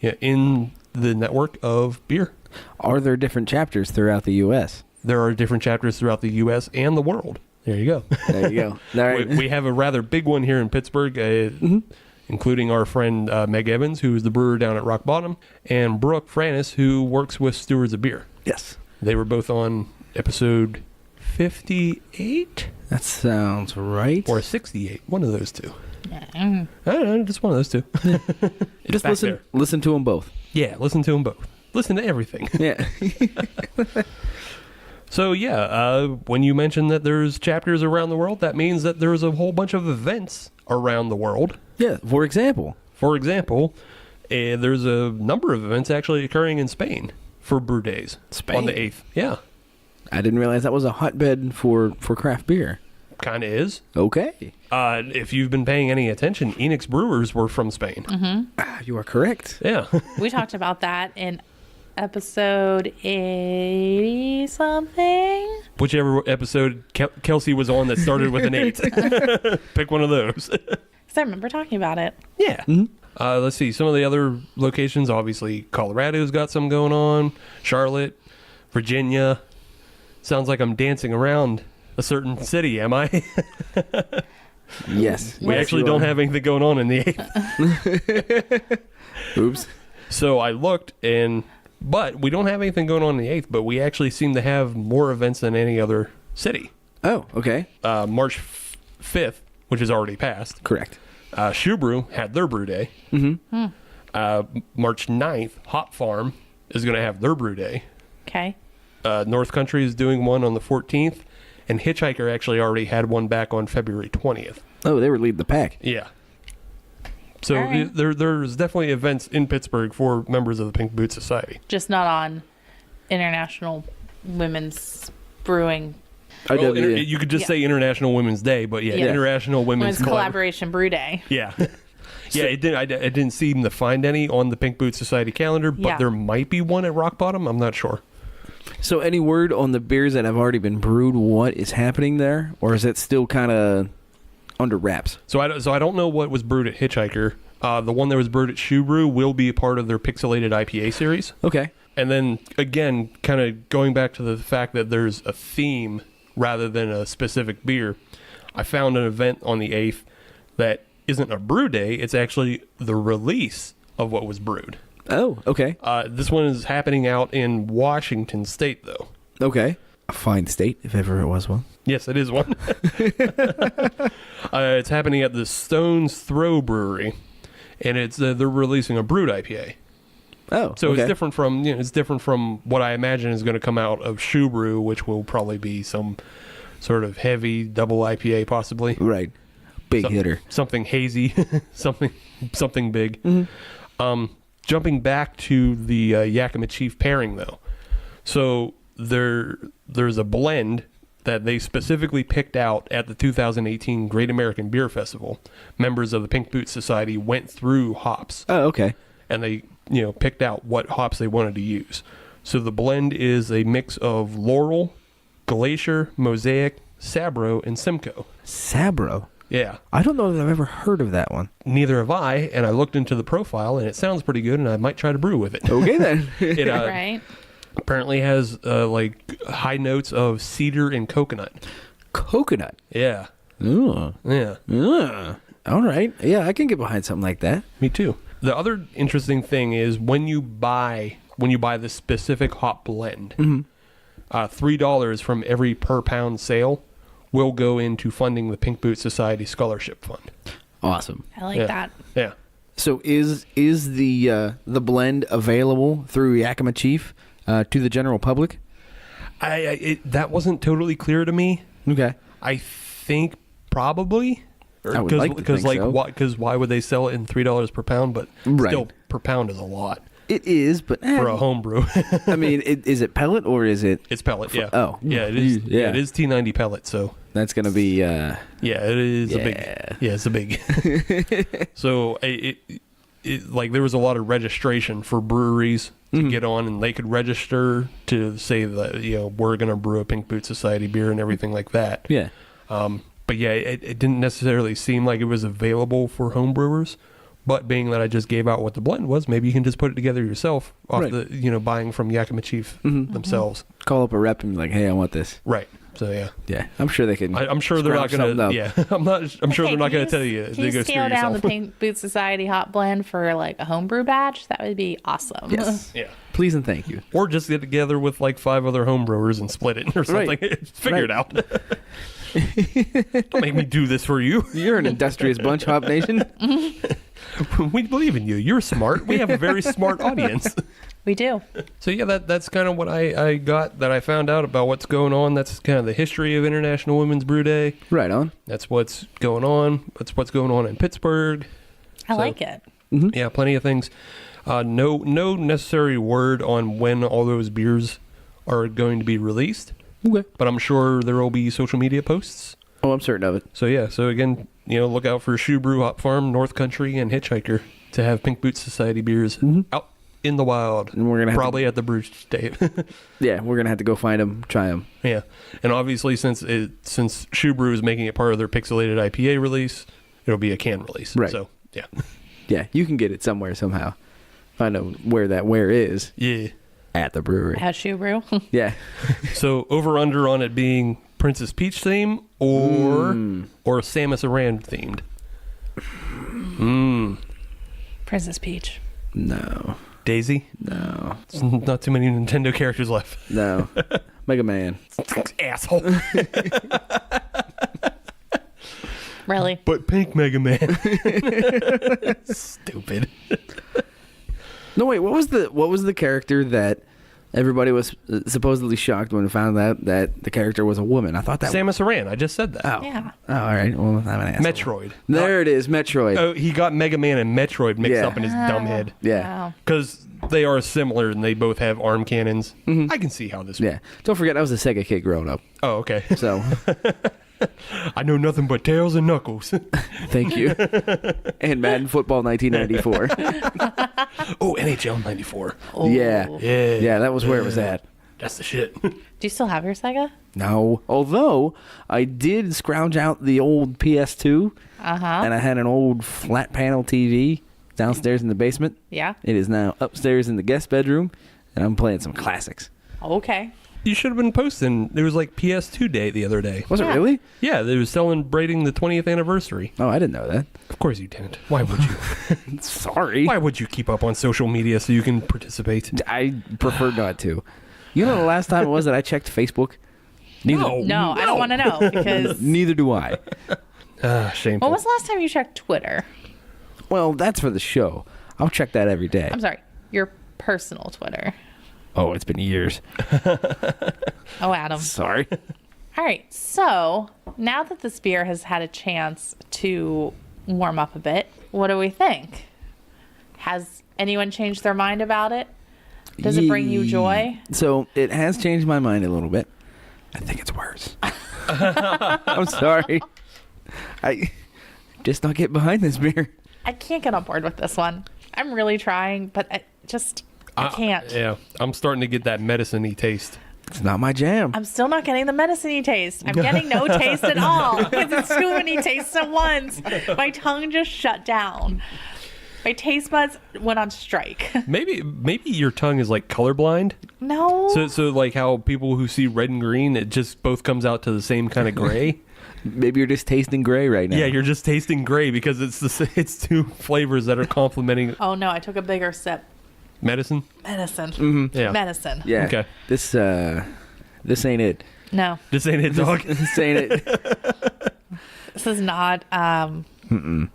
in the network of beer. Are there different chapters throughout the U.S.? There are different chapters throughout the US and the world. There you go. There you go. All right. We have a rather big one here in Pittsburgh. including our friend Meg Evans, who is the brewer down at Rock Bottom, and Brooke Franis, who works with Stewards of Beer. Yes. They were both on episode 58? That sounds right. Or 68. One of those two. Yeah. I don't know, just one of those two. Just listen to them both. Yeah, listen to them both. Listen to everything. Yeah. So, when you mention that there's chapters around the world, that means that there's a whole bunch of events around the world. Yeah, for example, there's a number of events actually occurring in Spain for Brew Days. Spain? On the 8th. Yeah. I didn't realize that was a hotbed for craft beer. Kind of is. Okay. If you've been paying any attention, Enix Brewers were from Spain. Mm-hmm. You are correct. Yeah. We talked about that in episode 80 something. Whichever episode Kelsey was on that started with an 8. Pick one of those. Because I remember talking about it. Yeah. Mm-hmm. Let's see. Some of the other locations, obviously, Colorado's got some going on. Charlotte, Virginia. Sounds like I'm dancing around a certain city, am I? Yes. We actually don't have anything going on in the 8th. Oops. So I looked, but we don't have anything going on in the 8th, but we actually seem to have more events than any other city. Oh, okay. March 5th, which is already passed. Correct. Shoe Brew had their brew day. Mm-hmm. March 9th, Hop Farm is going to have their brew day. Okay. North Country is doing one on the 14th, and Hitchhiker actually already had one back on February 20th. Oh, they were leading the pack. Yeah. So All right. there's definitely events in Pittsburgh for members of the Pink Boot Society. Just not on International Women's Brewing. Well, you could just say International Women's Day, but yeah. International Women's Collaboration Brew Day. Yeah. Yeah, I didn't seem to find any on the Pink Boot Society calendar, but there might be one at Rock Bottom. I'm not sure. So any word on the beers that have already been brewed, what is happening there? Or is it still kind of under wraps? So I don't know what was brewed at Hitchhiker. The one that was brewed at Shoe Brew will be a part of their Pixelated IPA series. Okay. And then, again, kind of going back to the fact that there's a theme rather than a specific beer, I found an event on the 8th that isn't a brew day. It's actually the release of what was brewed. Oh, okay. This one is happening out in Washington State, though. Okay. A fine state, if ever it was one. Yes, it is one. It's happening at the Stone's Throw Brewery, and it's they're releasing a brewed IPA. Oh, so okay. it's different from what I imagine is going to come out of Shoe Brew, which will probably be some sort of heavy double IPA, possibly. Right. Big hitter. Something hazy, something big. Mm-hmm. Jumping back to the Yakima Chief pairing, though. So there's a blend that they specifically picked out at the 2018 Great American Beer Festival. Members of the Pink Boot Society went through hops. Oh, okay. And they, picked out what hops they wanted to use. So the blend is a mix of Laurel, Glacier, Mosaic, Sabro, and Simcoe. Sabro? Yeah. I don't know that I've ever heard of that one. Neither have I, and I looked into the profile, and it sounds pretty good, and I might try to brew with it. Okay, then. It Right. apparently has, high notes of cedar and coconut. Coconut? Yeah. Ooh. Yeah. All right. Yeah, I can get behind something like that. Me too. The other interesting thing is when you buy the specific hop blend, $3 from every per pound sale will go into funding the Pink Boot Society Scholarship Fund. Awesome. I like that. Yeah. So is the blend available through Yakima Chief to the general public? That wasn't totally clear to me. Okay. I think probably. I would like to think so. Because why would they sell it in $3 per pound? But still, per pound is a lot. It is, but for a home brew. I mean, is it pellet or is it? It's pellet. Yeah. Oh, yeah. It is. Yeah, it is T90 pellet. So that's gonna be. Yeah, it is a big. Yeah, it's a big. So it there was a lot of registration for breweries to get on, and they could register to say that we're gonna brew a Pink Boot Society beer and everything like that. Yeah. But yeah, it didn't necessarily seem like it was available for home brewers. But being that I just gave out what the blend was, maybe you can just put it together yourself off the buying from Yakima Chief themselves. Call up a rep and be like, hey, I want this. Right. So yeah, Yeah, I'm sure they can. I'm sure they're not scrounge gonna. something up. Yeah, I'm sure they're not Can gonna tell you. Can They you go scale screw down yourself. the Pink Boot Society Hot Blend for like a homebrew batch? That would be awesome. Yes. Yeah. Please and thank you. Or just get together with like 5 other homebrewers and split it or something. Right. Figure it out. Don't make me do this for you. You're an industrious bunch, Hop Nation. We believe in you. You're smart. We have a very smart audience. We do. So yeah, that's kind of what I got that I found out about what's going on. That's kind of the history of International Women's Brew Day. Right on. That's what's going on. That's what's going on in Pittsburgh. I like it. Yeah, plenty of things. No necessary word on when all those beers are going to be released. Okay. But I'm sure there will be social media posts. Oh, I'm certain of it. So yeah, so again, look out for Shoe Brew, Hop Farm, North Country, and Hitchhiker to have Pink Boot Society beers out in the wild. And we're gonna have probably at the brew state. Yeah, we're gonna have to go find them, try them. Yeah, and obviously since Shoe Brew is making it part of their pixelated IPA release, it'll be a can release. Right. So yeah. Yeah, you can get it somewhere somehow. Find out where is Yeah. at the brewery. Has Shoe Brew. Yeah. So over under on it being Princess Peach theme or Samus Aran themed. Princess Peach. No. Daisy? No. There's not too many Nintendo characters left. No. Mega Man. Asshole. Really? But pink Mega Man. Stupid. No, wait. What was the character that everybody was supposedly shocked when they found out that the character was a woman? I thought that Samus Aran. I just said that. Oh. Yeah. Oh, all right. Well, I'm an asshole. Metroid. There it is, Metroid. Oh, he got Mega Man and Metroid mixed Yeah. up in his dumb head. Yeah. Wow. Because they are similar and they both have arm cannons. I can see how this Yeah. Don't forget, I was a Sega kid growing up. Oh, okay. So, I know nothing but Tails and Knuckles. thank you. And Madden Football 1994. Oh, NHL 94. Oh. Yeah. Yeah. Yeah, that was where it was at. That's the shit. Do you still have your Sega? No. Although, I did scrounge out the old PS2, and I had an old flat panel TV downstairs in the basement. Yeah. It is now upstairs in the guest bedroom, and I'm playing some classics. Okay. You should have been posting. There was like PS2 Day the other day. Was it Yeah. really? Yeah, they were celebrating the 20th anniversary. Oh, I didn't know that. Of course you didn't. Why would you? Sorry. Why would you keep up on social media so you can participate? I prefer not to. You know the last time it was that I checked Facebook? Neither. No, I don't want to know because. Neither do I. Shameful. When was the last time you checked Twitter? Well, that's for the show. I'll check that every day. I'm sorry, your personal Twitter. Oh, it's been years. Oh, Adam. Sorry. All right, so now that this beer has had a chance to warm up a bit, what do we think? Has anyone changed their mind about it? Does it bring you joy? So it has changed my mind a little bit. I think it's worse. I'm sorry. I just not get behind this beer. I can't get on board with this one. I'm really trying, but I can't. Yeah, I'm starting to get that medicine-y taste. It's not my jam. I'm still not getting the medicine-y taste. I'm getting no taste at all because it's too many tastes at once. My tongue just shut down. My taste buds went on strike. Maybe your tongue is like colorblind. No. So like how people who see red and green, it just both comes out to the same kind of gray. Maybe you're just tasting gray right now. Yeah, you're just tasting gray because it's two flavors that are complementing Oh no, I took a bigger sip. medicine. Medicine. Yeah. Medicine. Yeah. Okay. This ain't it. No. This ain't it, dog. This ain't it. This is not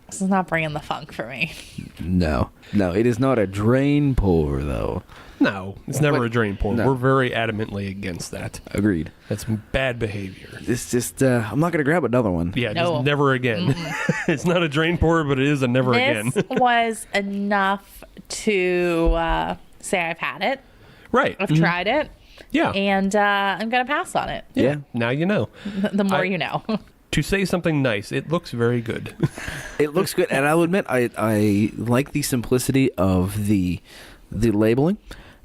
this is not bringing the funk for me. No, it is not a drain pour though. No, it's never a drain pour. No. We're very adamantly against that. Agreed. That's bad behavior. It's just I'm not gonna grab another one. Yeah, No. just never again. It's not a drain pour, but it is a never again. This was enough to say I've had it. Right. I've tried it. Yeah. And I'm gonna pass on it. Yeah. Now you know. The more you know. To say something nice, it looks very good. It looks good, and I'll admit I like the simplicity of the labeling.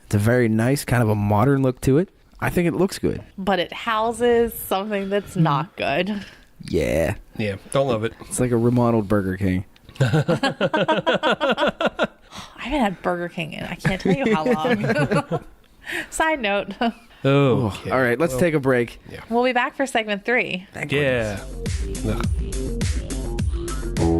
It's a very nice kind of a modern look to it. I think it looks good. But it houses something that's not good. Yeah, Yeah, don't love it. it's like a remodeled Burger King. I haven't had Burger King in I can't tell you how long. Side note, Oh, All right, let's take a break. We'll be back for segment 3. yeah.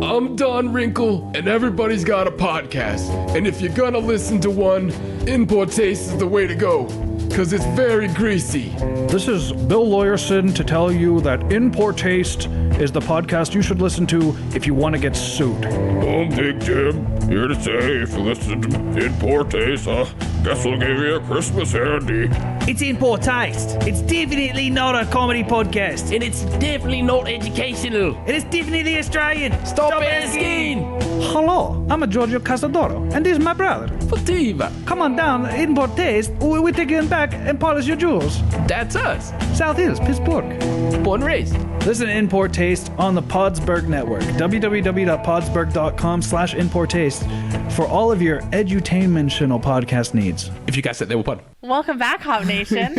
I'm Don Wrinkle, and everybody's got a podcast. And if you're gonna listen to one, Import Taste is the way to go, because it's very greasy. This is Bill Lawyerson to tell you that In Poor Taste is the podcast you should listen to if you want to get sued. I'm Big Jim, here to say if you listen to In Poor Taste, guess we'll give you a Christmas handy. It's in poor taste. It's definitely not a comedy podcast. And it's definitely not educational. It is definitely Australian. Stop asking! Hello, I'm Giorgio Casadoro, and this is my brother. Fativa. Come on down, In Poor Taste. We're taking back and polish your jewels. That's us. South Hills, Pittsburgh. Born and raised. Listen to In Poor Taste on the Podsberg Network. www.podsberg.com/InPoorTaste for all of your edutainment-tional podcast needs. If you guys said they were fun. Welcome back, Hop Nation.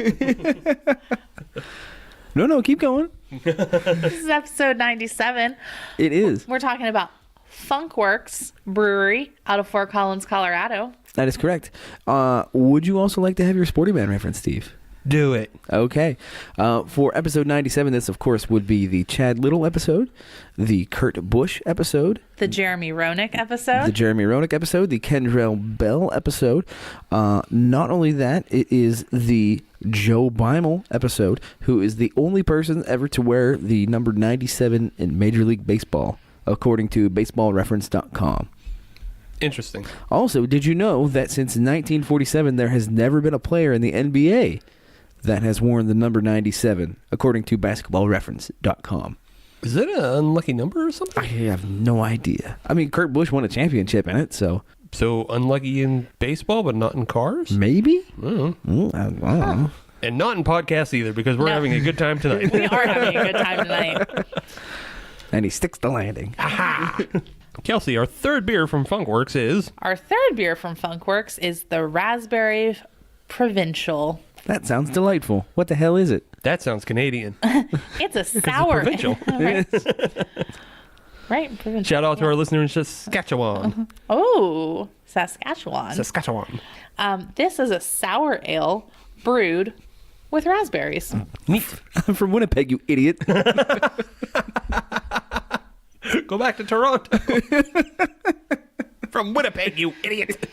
No, keep going. This is episode 97. It is. We're talking about Funkwerks Brewery out of Fort Collins, Colorado. That is correct. Would you also like to have your Sporty Man reference, Steve? Do it. Okay. For episode 97, this, of course, would be the Chad Little episode, the Kurt Busch episode, The Jeremy Roenick episode. the Jeremy Roenick episode, the Kendrell Bell episode. Not only that, it is the Joe Beimel episode, who is the only person ever to wear the number 97 in Major League Baseball, according to baseballreference.com. Interesting. Also, did you know that since 1947, there has never been a player in the NBA that has worn the number 97, according to basketballreference.com. Is it an unlucky number or something? I have no idea. I mean, Kurt Busch won a championship in it, so So unlucky in baseball, but not in cars? maybe? I don't know. I don't know. And not in podcasts either, because we're No. having a good time tonight. We are having a good time tonight. And he sticks the landing. Kelsey, our third beer from Funkwerks is... Our third beer from Funkwerks is the Raspberry Provincial. That sounds delightful. What the hell is it? That sounds Canadian. It's a sour. Provincial. Right. Right, Provincial. Shout out to our listener in Saskatchewan. Oh, Saskatchewan. Saskatchewan. This is a sour ale brewed with raspberries. Neat. I'm from Winnipeg, you idiot. Go back to Toronto. From Winnipeg, you idiot.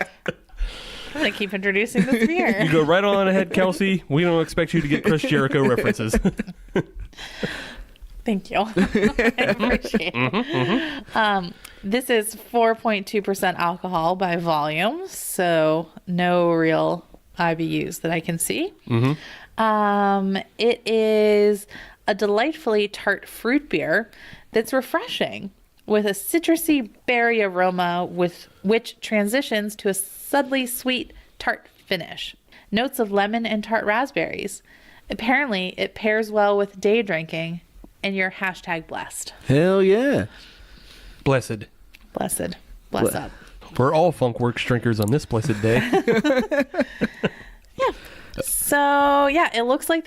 I'm going to keep introducing this beer. You go right on ahead, Kelsey. We don't expect you to get Chris Jericho references. Thank you. I appreciate it. This is 4.2% alcohol by volume, so no real IBUs that I can see. It is a delightfully tart fruit beer that's refreshing with a citrusy berry aroma with which transitions to a subtly sweet tart finish. Notes of lemon and tart raspberries. Apparently, it pairs well with day drinking and you're #blessed. Hell yeah. Blessed. Blessed. Bless up. We're all Funkwerks drinkers on this blessed day. So, yeah, it looks like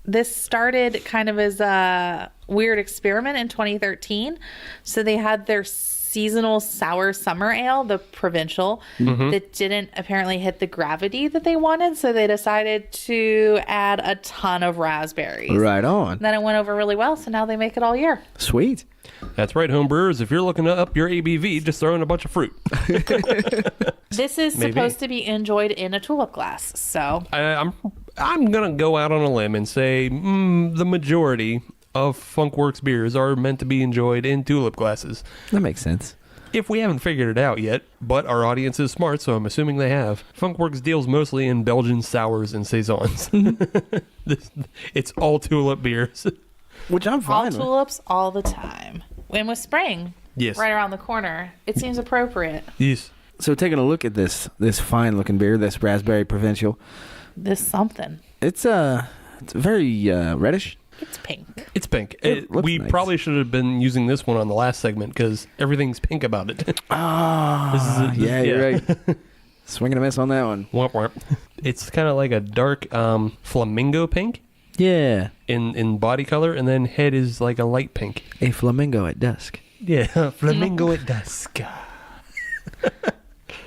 this started kind of as a weird experiment in 2013. So they had their seasonal sour summer ale, the Provincial, that didn't apparently hit the gravity that they wanted. So they decided to add a ton of raspberries. Right on. Then it went over really well. So now they make it all year. Sweet. That's right, homebrewers. If you're looking to up your ABV, just throw in a bunch of fruit. This is Maybe. supposed to be enjoyed in a tulip glass. So I'm gonna go out on a limb and say the majority of Funkwerks beers are meant to be enjoyed in tulip glasses. That makes sense. If we haven't figured it out yet, but our audience is smart, so I'm assuming they have. Funkwerks deals mostly in Belgian sours and saisons. It's all tulip beers. Which I'm all fine with. tulips all the time. And with spring Yes. right around the corner, it seems appropriate. Yes. So taking a look at this fine looking beer, this Raspberry Provincial, This something. it's very reddish. It's pink. It's pink. It looks We nice. probably should have been using this one on the last segment because everything's pink about it. Yeah, you're right. Swing and a miss on that one. Womp womp. It's kind of like a dark flamingo pink Yeah. in body color, and then head is like a light pink. A flamingo at dusk. Yeah, flamingo at dusk.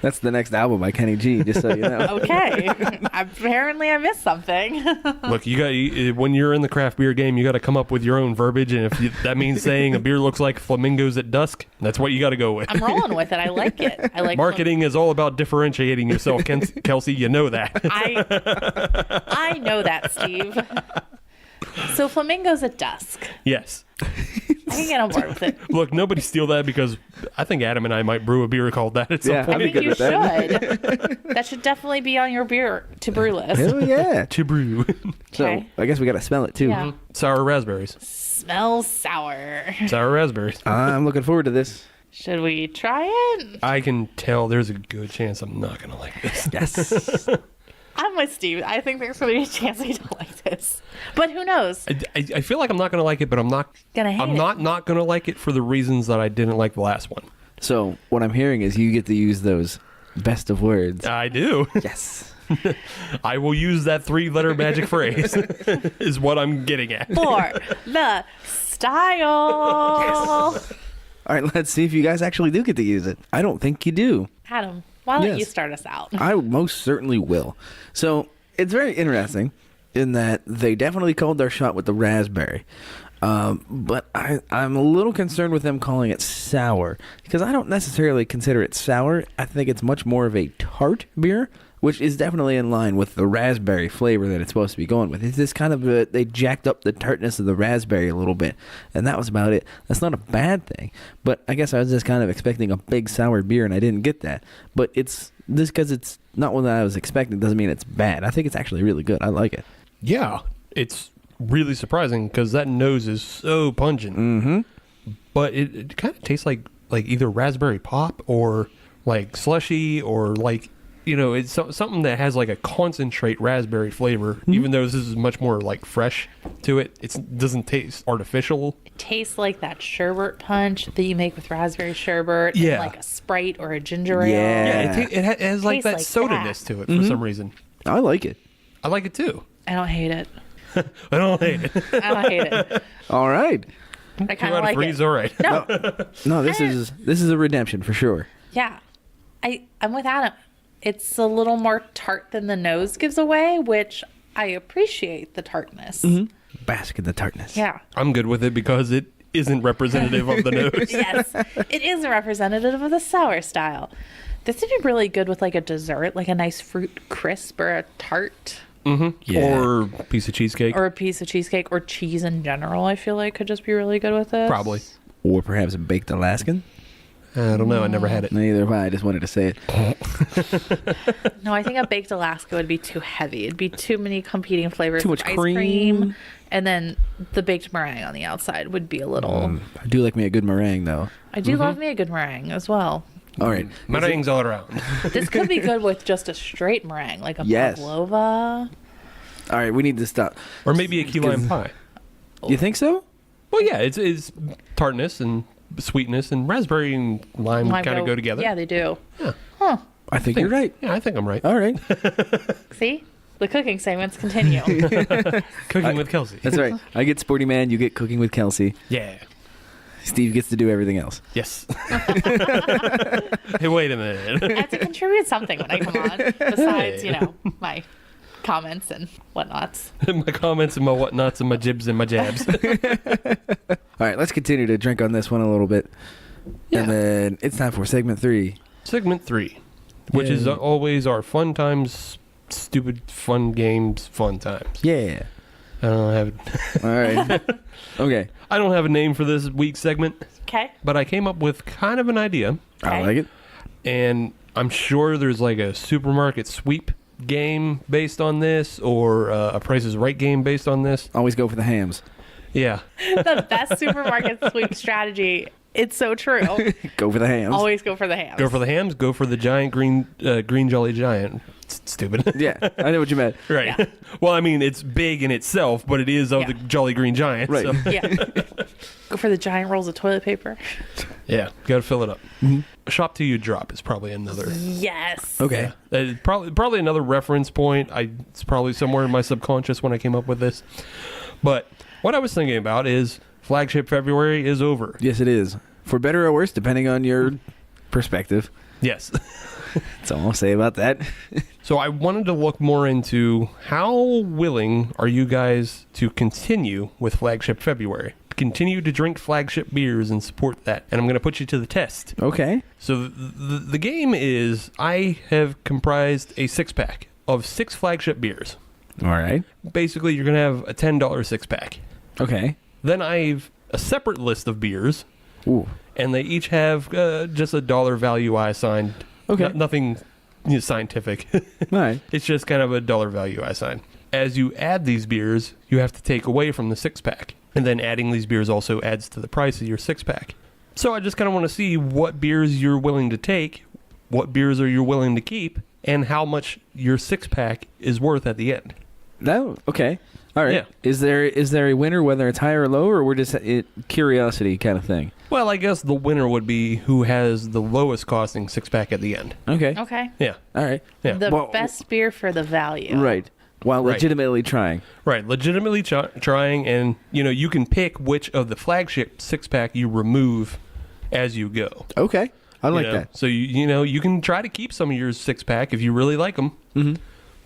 That's the next album by Kenny G, just so you know. Okay. Apparently I missed something. Look, when you're in the craft beer game, you got to come up with your own verbiage, and if that means saying a beer looks like flamingos at dusk, that's what you got to go with. I'm rolling with it. I like it. I like marketing is all about differentiating yourself, Kelsey. You know that. I know that, Steve. So flamingos at dusk. Yes. I can get on board with it. Look, nobody steal that because I think Adam and I might brew a beer called that at some point. I think you should. That should definitely be on your beer to brew list. Hell yeah. To brew. So Okay. I guess we got to smell it too. Yeah. Sour raspberries. Smells sour. Sour raspberries. I'm looking forward to this. Should we try it? I can tell there's a good chance I'm not going to like this. Yes. I'm with Steve. I think there's going to be a chance I don't like this. But who knows? I feel like I'm not going to like it, but I'm not Gonna hate I'm it. not going to like it for the reasons that I didn't like the last one. So what I'm hearing is you get to use those best of words. I do. Yes. I will use that 3-letter magic phrase is what I'm getting at. For the style. All right, let's see if you guys actually do get to use it. I don't think you do. Adam, why don't Yes. you start us out? I most certainly will. So it's very interesting in that they definitely called their shot with the raspberry. But I'm a little concerned with them calling it sour because I don't necessarily consider it sour. I think it's much more of a tart beer, which is definitely in line with the raspberry flavor that it's supposed to be going with. It's this kind of they jacked up the tartness of the raspberry a little bit, and that was about it. That's not a bad thing, but I guess I was just kind of expecting a big sour beer, and I didn't get that. But it's this because it's not one that I was expecting doesn't mean it's bad. I think it's actually really good. I like it. Yeah, it's really surprising because that nose is so pungent. Mm-hmm. But it kind of tastes like either raspberry pop or like slushy or like, you know, it's something that has like a concentrate raspberry flavor, even though this is much more like fresh to it. It doesn't taste artificial. It tastes like that sherbet punch that you make with raspberry sherbet. Yeah. And like a Sprite or a ginger ale. Yeah. Yeah, it has like Tastes that like soda-ness to it for some reason. I like it. I like it too. I don't hate it. I don't hate it. I don't hate it. All right. I 2 kind out of of like 3 it. is all right. No. No, this is a redemption for sure. Yeah. I'm with Adam. It's a little more tart than the nose gives away, which I appreciate the tartness. Bask in the tartness. Yeah. I'm good with it because it isn't representative of the nose. Yes. It is a representative of the sour style. This would be really good with like a dessert, like a nice fruit crisp or a tart. Yeah. Or a piece of cheesecake. Or a piece of cheesecake or cheese in general, I feel like could just be really good with it. Probably. Or perhaps a baked Alaskan. I don't know. I never had it. Neither have I. I just wanted to say it. No, I think a baked Alaska would be too heavy. It'd be too many competing flavors. Too much of ice cream. And then the baked meringue on the outside would be a little... I do like me a good meringue, though. I do love me a good meringue as well. All right. Meringues all around. This could be good with just a straight meringue, like a Yes. pavlova. All right, we need to stop. Or maybe a key lime pie. You think so? Well, yeah, it's tartness and sweetness and raspberry and lime kind of go together. Yeah, they do. Yeah. Huh. I think you're right. Yeah, I think I'm right. All right. See? The cooking segments continue. Cooking with Kelsey. That's right. I get Sporty Man, you get Cooking with Kelsey. Yeah. Steve gets to do everything else. Yes. Hey, wait a minute. I have to contribute something when I come on, besides, my comments and whatnots. My comments and my whatnots and my jibs and my jabs. All right, let's continue to drink on this one a little bit. Yeah. And then it's time for segment 3. Segment 3, which is always our fun times, stupid fun games, fun times. Yeah. I don't have. All right. Okay. I don't have a name for this week's segment. Okay. But I came up with kind of an idea. I like it. And I'm sure there's like a supermarket sweep game based on this, or a Price is Right game based on this. Always go for the hams. Yeah. The best supermarket sweep strategy. It's so true. Go for the hams. Always go for the hams. Go for the hams. Go for the giant green Jolly Giant. Stupid. Yeah, I know what you meant. Right. Yeah. Well, I mean, it's big in itself, but it is of Yeah. the Jolly Green Giant. Right. So. Yeah. Go for the giant rolls of toilet paper. Yeah. Got to fill it up. Shop till you drop is probably another. Yes. Okay. Probably another reference point. It's probably somewhere in my subconscious when I came up with this. But what I was thinking about is Flagship February is over. Yes, it is. For better or worse, depending on your perspective. Yes. That's all I'll say about that. So I wanted to look more into how willing are you guys to continue with Flagship February? Continue to drink Flagship beers and support that. And I'm going to put you to the test. Okay. So the game is I have comprised a 6-pack of 6 Flagship beers. All right. Basically, you're going to have a $10 6-pack. Okay. Then I've a separate list of beers. Ooh. And they each have just a dollar value I assigned. Okay. Nothing scientific. All right. It's just kind of a dollar value I assigned. As you add these beers, you have to take away from the 6-pack. And then adding these beers also adds to the price of your 6-pack. So I just kind of want to see what beers you're willing to take, what beers are you willing to keep, and how much your 6-pack is worth at the end. No. Okay. All right. Yeah. Is there a winner, whether it's high or low, or we're just curiosity kind of thing? Well, I guess the winner would be who has the lowest costing 6-pack at the end. Okay. Okay. Yeah. All right. Yeah. The best beer for the value. Right. While Right. legitimately trying. Right, legitimately trying, and you can pick which of the Flagship 6-pack you remove as you go. Okay. I like You know? that. So you can try to keep some of your 6-pack if you really like them. Mm-hmm.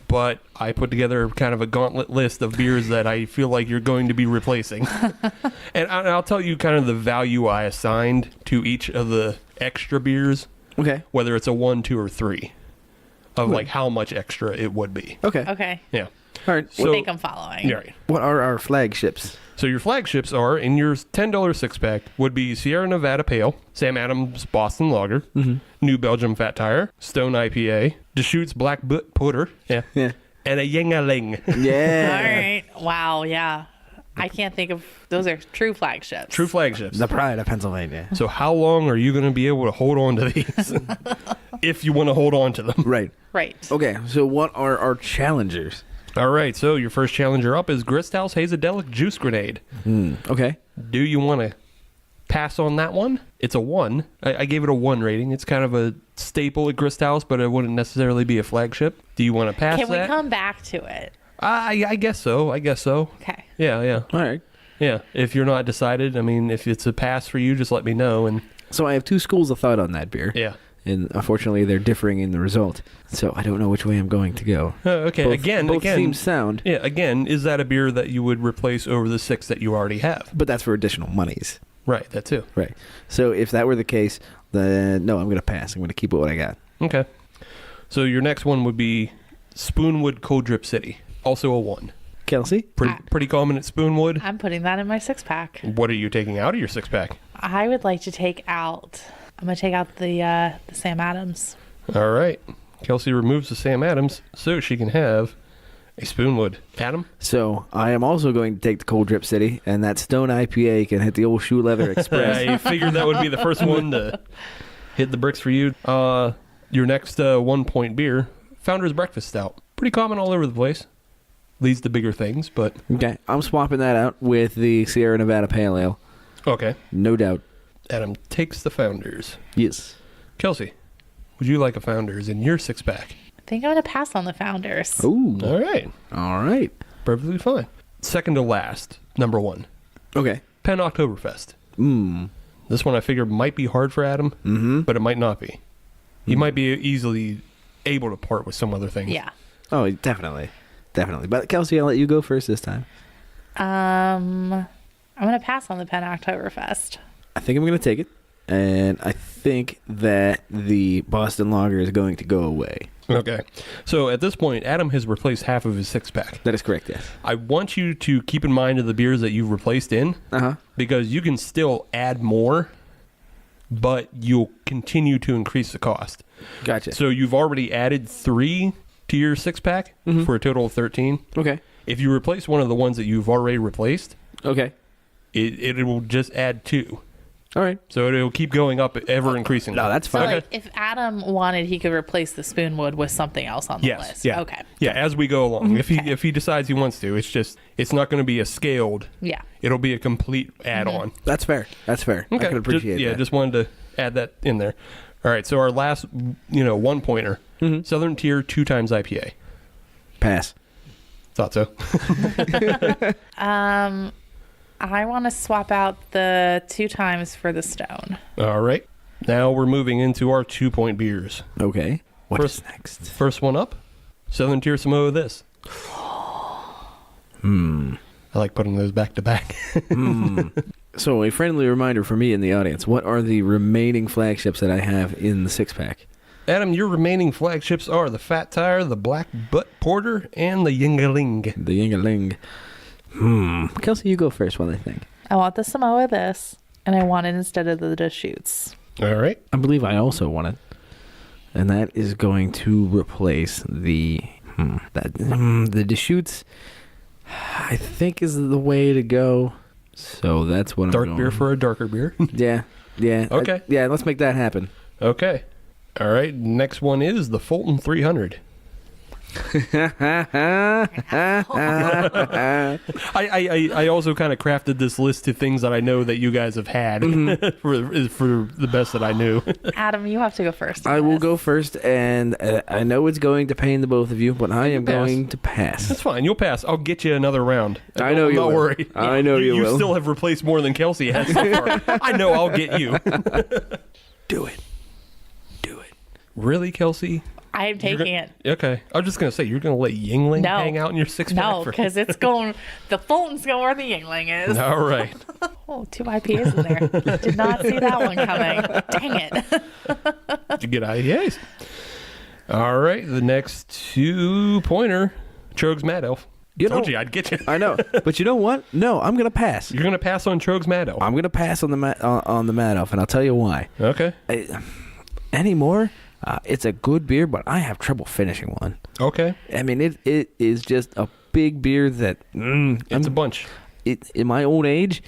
But I put together kind of a gauntlet list of beers that I feel like you're going to be replacing. And I'll tell you kind of the value I assigned to each of the extra beers. Okay. Whether it's a 1, 2, or 3 of like how much extra it would be. Okay. Okay. Yeah. All right. I think I'm following. Yeah. Right. What are our flagships? So your flagships are, in your $10 6-pack, would be Sierra Nevada Pale, Sam Adams Boston Lager, New Belgium Fat Tire, Stone IPA, Deschutes Black Porter, Yeah. and a Yingling. Yeah. All right. Wow. Yeah. I can't think of those are true flagships. True flagships. The pride of Pennsylvania. So how long are you going to be able to hold on to these? If you want to hold on to them. Right. Right. Okay. So what are our challengers? All right. So your first challenger up is Grist House Hazadelic Juice Grenade. Okay. Do you want to pass on that one? It's a 1. I gave it a 1 rating. It's kind of a staple at Grist House, but it wouldn't necessarily be a flagship. Do you want to pass Can that? we come back to it? I guess so. Okay. Yeah. All right. Yeah. If you're not decided, I mean, if it's a pass for you, just let me know. And So I have 2 schools of thought on that beer. yeah. And unfortunately, they're differing in the result. So I don't know which way I'm going to go. Okay. Both, again, both seem sound, Yeah. Again, is that a beer that you would replace over the 6 that you already have? but that's for additional monies. Right. That too. Right. So if that were the case, then no, I'm going to pass. I'm going to keep it what I got. Okay. So your next one would be Spoonwood Cold Drip City. Also a 1. Kelsey? Pretty common at Spoonwood. I'm putting that in my 6-pack. What are you taking out of your 6-pack? I would like to take out. I'm gonna take out the Sam Adams. All right. Kelsey removes the Sam Adams so she can have a Spoonwood. Adam? So I am also going to take the Cold Drip City, and that Stone IPA can hit the old Shoe Leather Express. I figured that would be the first one to hit the bricks for you. Your next 1-point beer, Founder's Breakfast Stout. Pretty common all over the place. Leads to bigger things, but... Okay, I'm swapping that out with the Sierra Nevada Pale Ale. Okay. No doubt. Adam takes the Founders. Yes. Kelsey, would you like a Founders in your 6-pack? I think I'm gonna pass on the Founders. Ooh. All right. All right. Perfectly fine. Second to last, number 1. Okay. Penn Oktoberfest. Mmm. This one I figure might be hard for Adam, but it might not be. He might be easily able to part with some other things. Yeah. Oh, definitely. Definitely. But Kelsey, I'll let you go first this time. I'm gonna pass on the Penn Oktoberfest. I think I'm going to take it. And I think that the Boston Lager is going to go away. Okay. So at this point, Adam has replaced half of his 6-pack. That is correct, yes. I want you to keep in mind of the beers that you've replaced in, because you can still add more, but you'll continue to increase the cost. Gotcha. So you've already added 3 to your 6-pack for a total of 13. Okay. If you replace one of the ones that you've already replaced, Okay. it will just add 2. All right. So it'll keep going up, ever increasing. No, that's So fine. like, if Adam wanted, he could replace the Spoonwood with something else on the list. Yeah. Okay. Yeah, as we go along. If he decides he wants to, it's not going to be a scaled. Yeah. It'll be a complete add-on. That's fair. That's fair. Okay. I can appreciate that. Just wanted to add that in there. All right, so our last, 1-pointer, Southern Tier 2 times IPA. Pass. Thought so. I want to swap out the 2 times for the Stone. All right. Now we're moving into our 2-point beers. Okay. What's next? First one up, Southern Tier Samoa this. I like putting those back to back. So a friendly reminder for me in the audience, what are the remaining flagships that I have in the 6-pack? Adam, your remaining flagships are the Fat Tire, the Black Butt Porter, and the Yingaling. The Yingaling. Kelsey, you go first while I think. I want the Samoa this, and I want it instead of the Deschutes. All right. I believe I also want it. And that is going to replace the Deschutes, I think, is the way to go. So that's what I'm going. Dark beer for a darker beer. Yeah. Okay. Let's make that happen. Okay. All right. Next one is the Fulton 300. I also kind of crafted this list to things that I know that you guys have had for the best that I knew. Adam, you have to go first. I will go first, and I know it's going to pain the both of you, but I am going to pass. That's fine. You'll pass. I'll get you another round. I know you will. Don't worry. I know you will. You still have replaced more than Kelsey has so far. I know I'll get you. Do it. Really, Kelsey? I am taking it. Okay. I was just going to say, you're going to let Yingling hang out in your 6-pack? No, because it's going, the Fulton's going where the Yingling is. All right. Oh, 2 IPAs in there. Did not see that one coming. Dang it. Did you get IPAs? All right. The next 2-pointer, Trogs Mad Elf. Told you I'd get you. I know. But you know what? No, I'm going to pass. You're going to pass on Trogs Mad Elf? I'm going to pass on the Mad Elf, and I'll tell you why. Okay. Anymore, it's a good beer, but I have trouble finishing one. Okay. I mean, it is just a big beer that... it's a bunch. In my old age,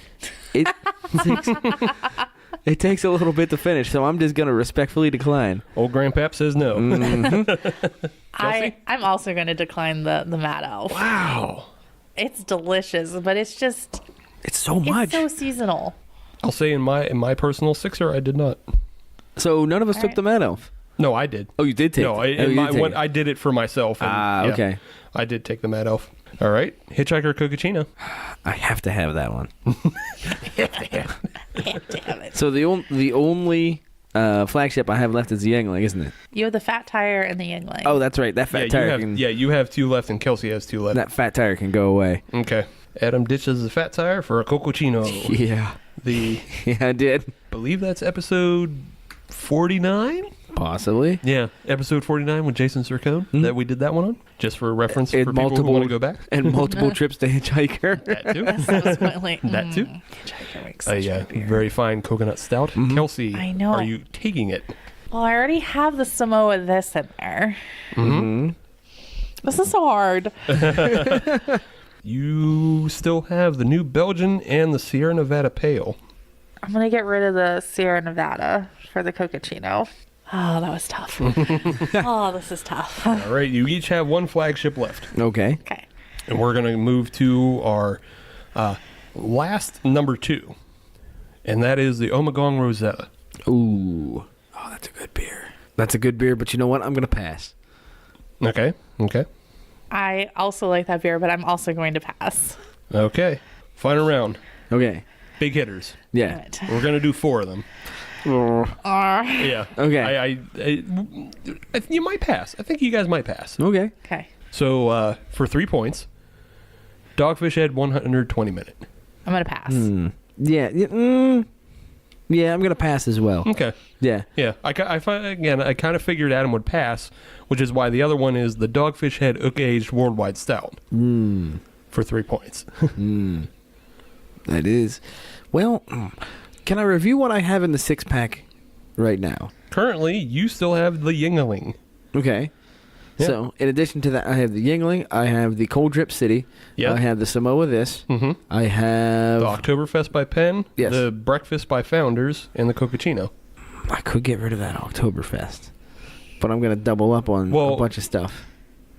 it takes a little bit to finish, so I'm just going to respectfully decline. Old Grandpap says no. I'm also going to decline the Mad Elf. Wow. It's delicious, but it's just... It's so much. It's so seasonal. I'll say in my personal 6er, I did not. So none of us took the Mad Elf? No, I did. Oh, you did take it? I did it for myself. And, okay. I did take the Mad Elf. All right. Hitchhiker Cocachino. I have to have that one. Damn it. So the only flagship I have left is the Yingling, isn't it? You have the Fat Tire and the Yingling. Oh, that's right. That Fat Tire you have 2 left and Kelsey has 2 left. That Fat Tire can go away. Okay. Adam ditches the Fat Tire for a Cocachino. Yeah. Yeah, I did. Believe that's episode 49? Possibly. Yeah, episode 49 with Jason Sircone that we did that one on, just for reference for people who want to go back. And multiple trips to Hitchhiker. That too. That too. Hitchhiker makes A very fine coconut stout. Kelsey, I know. Are you taking it? Well, I already have the Samoa this in there. This is so hard. You still have the New Belgian and the Sierra Nevada Pale. I'm going to get rid of the Sierra Nevada for the Cocachino. Oh, that was tough. Oh, this is tough. All right, you each have 1 flagship left. Okay. And we're going to move to our last number 2. And that is the Omagong Rosetta. Ooh. Oh, that's a good beer. That's a good beer, but you know what? I'm going to pass. Okay. I also like that beer, but I'm also going to pass. Okay. Final round. Okay. Big hitters. Yeah. We're going to do 4 of them. Yeah. Okay. You might pass. I think you guys might pass. Okay. So for 3 points, Dogfish Head 120 minute. I'm going to pass. Yeah. Yeah, I'm going to pass as well. Okay. Yeah. I kind of figured Adam would pass, which is why the other one is the Dogfish Head Oak-Aged Worldwide Stout for 3 points. That is. Well, can I review what I have in the 6-pack right now? Currently, you still have the Yingling. Okay. Yeah. So, in addition to that, I have the Yingling, I have the Cold Drip City, I have the Samoa this, I have... The Oktoberfest by Penn, yes. The Breakfast by Founders, and the Cocachino. I could get rid of that Oktoberfest, but I'm going to double up on a bunch of stuff.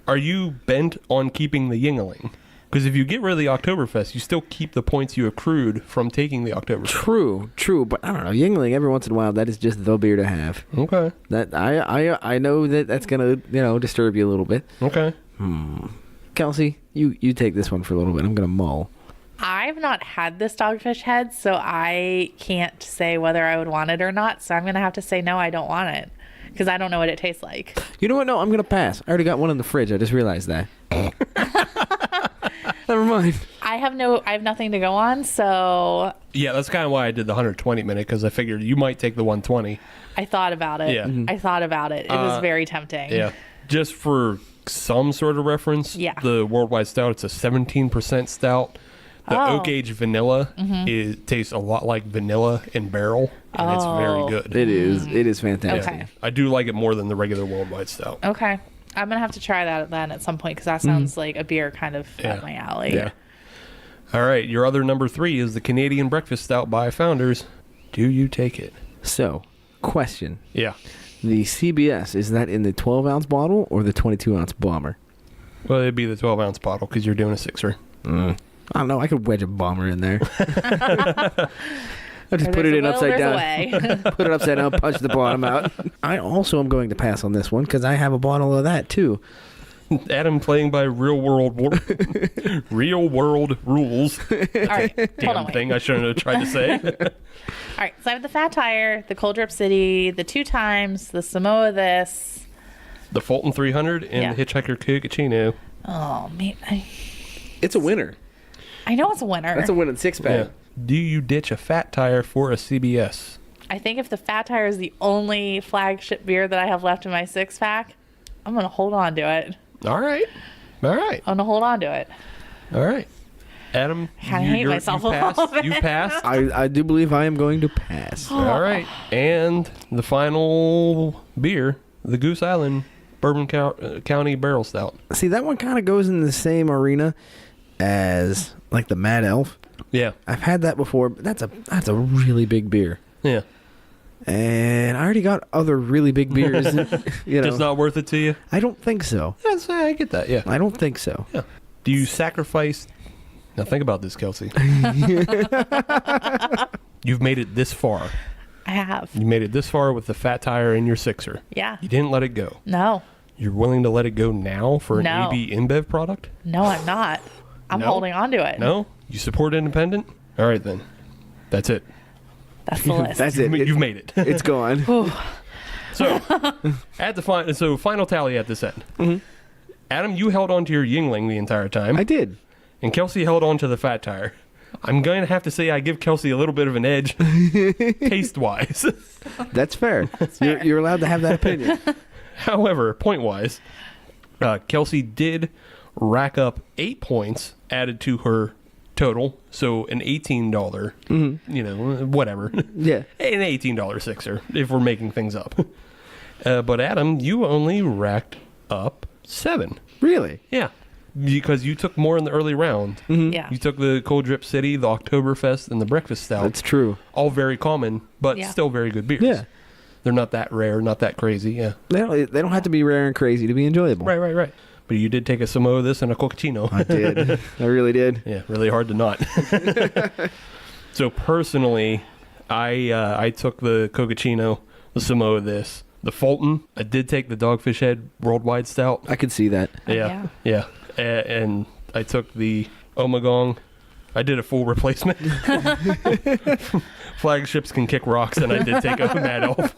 Are you bent on keeping the Yingling? Because if you get rid of the Oktoberfest, you still keep the points you accrued from taking the Oktoberfest. True, but I don't know. Yingling, every once in a while, that is just the beer to have. Okay. That I know that's gonna disturb you a little bit. Okay. Kelsey, you take this one for a little bit. I'm gonna mull. I've not had this Dogfish Head, so I can't say whether I would want it or not. So I'm gonna have to say no, I don't want it. because I don't know what it tastes like. You know what? No, I'm going to pass. I already got one in the fridge. I just realized that. Never mind. I have nothing to go on, so Yeah, that's kind of why I did the 120 minute, because I figured you might take the 120. I thought about it. Yeah. I thought about it. It was very tempting. Yeah. Just for some sort of reference, Yeah. the Worldwide Stout, it's a 17% stout. The oak age vanilla tastes a lot like vanilla in barrel, and it's very good. It is. It is fantastic. Okay. I do like it more than the regular Worldwide Stout. Okay. I'm going to have to try that then at some point, because that sounds like a beer kind of Yeah. up my alley. Yeah. All right, your other number 3 is the Canadian Breakfast Stout by Founders. Do you take it? So, question. Yeah. The CBS, is that in the 12-ounce bottle or the 22-ounce bomber? Well, it'd be the 12-ounce bottle because you're doing a sixer. I don't know. I could wedge a bomber in there. I'll just put There's it a in will, upside there's a down. way. Put it upside down, punch the bottom out. I also am going to pass on this one because I have a bottle of that too. Adam playing by real world rules. All right. Hold Damn on. Wait. thing I shouldn't have tried to say. All right. So I have the Fat Tire, the Cold Drip City, the 2 times, the Samoa this. The Fulton 300 and Yeah. the Hitchhiker Cappuccino. Oh, man. It's a winner. I know it's a winner. That's a winning 6-pack. Yeah. Do you ditch a Fat Tire for a CBS? I think if the Fat Tire is the only flagship beer that I have left in my 6-pack, I'm going to hold on to it. All right. All right. I'm going to hold on to it. All right. Adam, I hate myself a little bit. You passed. I do believe I am going to pass. All right. And the final beer, the Goose Island Bourbon County Barrel Stout. See, that one kind of goes in the same arena as like the Mad Elf. Yeah. I've had that before, but that's a really big beer. Yeah. And I already got other really big beers. You know, Just not worth it to you? I don't think so. Yes, I get that, yeah. I don't think so. Yeah. Do you sacrifice... Now think about this, Kelsey. You've made it this far. I have. You made it this far with the Fat Tire in your sixer. Yeah. You didn't let it go. No. You're willing to let it go now for an No. AB InBev product? No, I'm not. I'm No? holding on to it. No? You support independent? All right, then. That's it. That's the list. That's it. You've made it. It's gone. So, at the final tally at this end. Adam, you held on to your Yingling the entire time. I did. And Kelsey held on to the Fat Tire. I'm going to have to say I give Kelsey a little bit of an edge, taste-wise. That's fair. You're allowed to have that opinion. However, point-wise, Kelsey did rack up 8 points added to her total. So an $18, whatever. Yeah. An $18 sixer, if we're making things up. But Adam, you only racked up 7. Really? Yeah. Because you took more in the early round. Yeah. You took the Cold Drip City, the Oktoberfest, and the Breakfast Stout. That's true. All very common, but Yeah. still very good beers. Yeah. They're not that rare, not that crazy. Yeah. They don't have to be rare and crazy to be enjoyable. Right. But you did take a Samoa this and a Coccino. I did. I really did. Yeah, really hard to not. So personally, I took the Coccino, the Samoa this, the Fulton. I did take the Dogfish Head Worldwide Stout. I could see that. Yeah. And I took the Omagong. I did a full replacement. Flagships can kick rocks, and I did take a Mad Elf.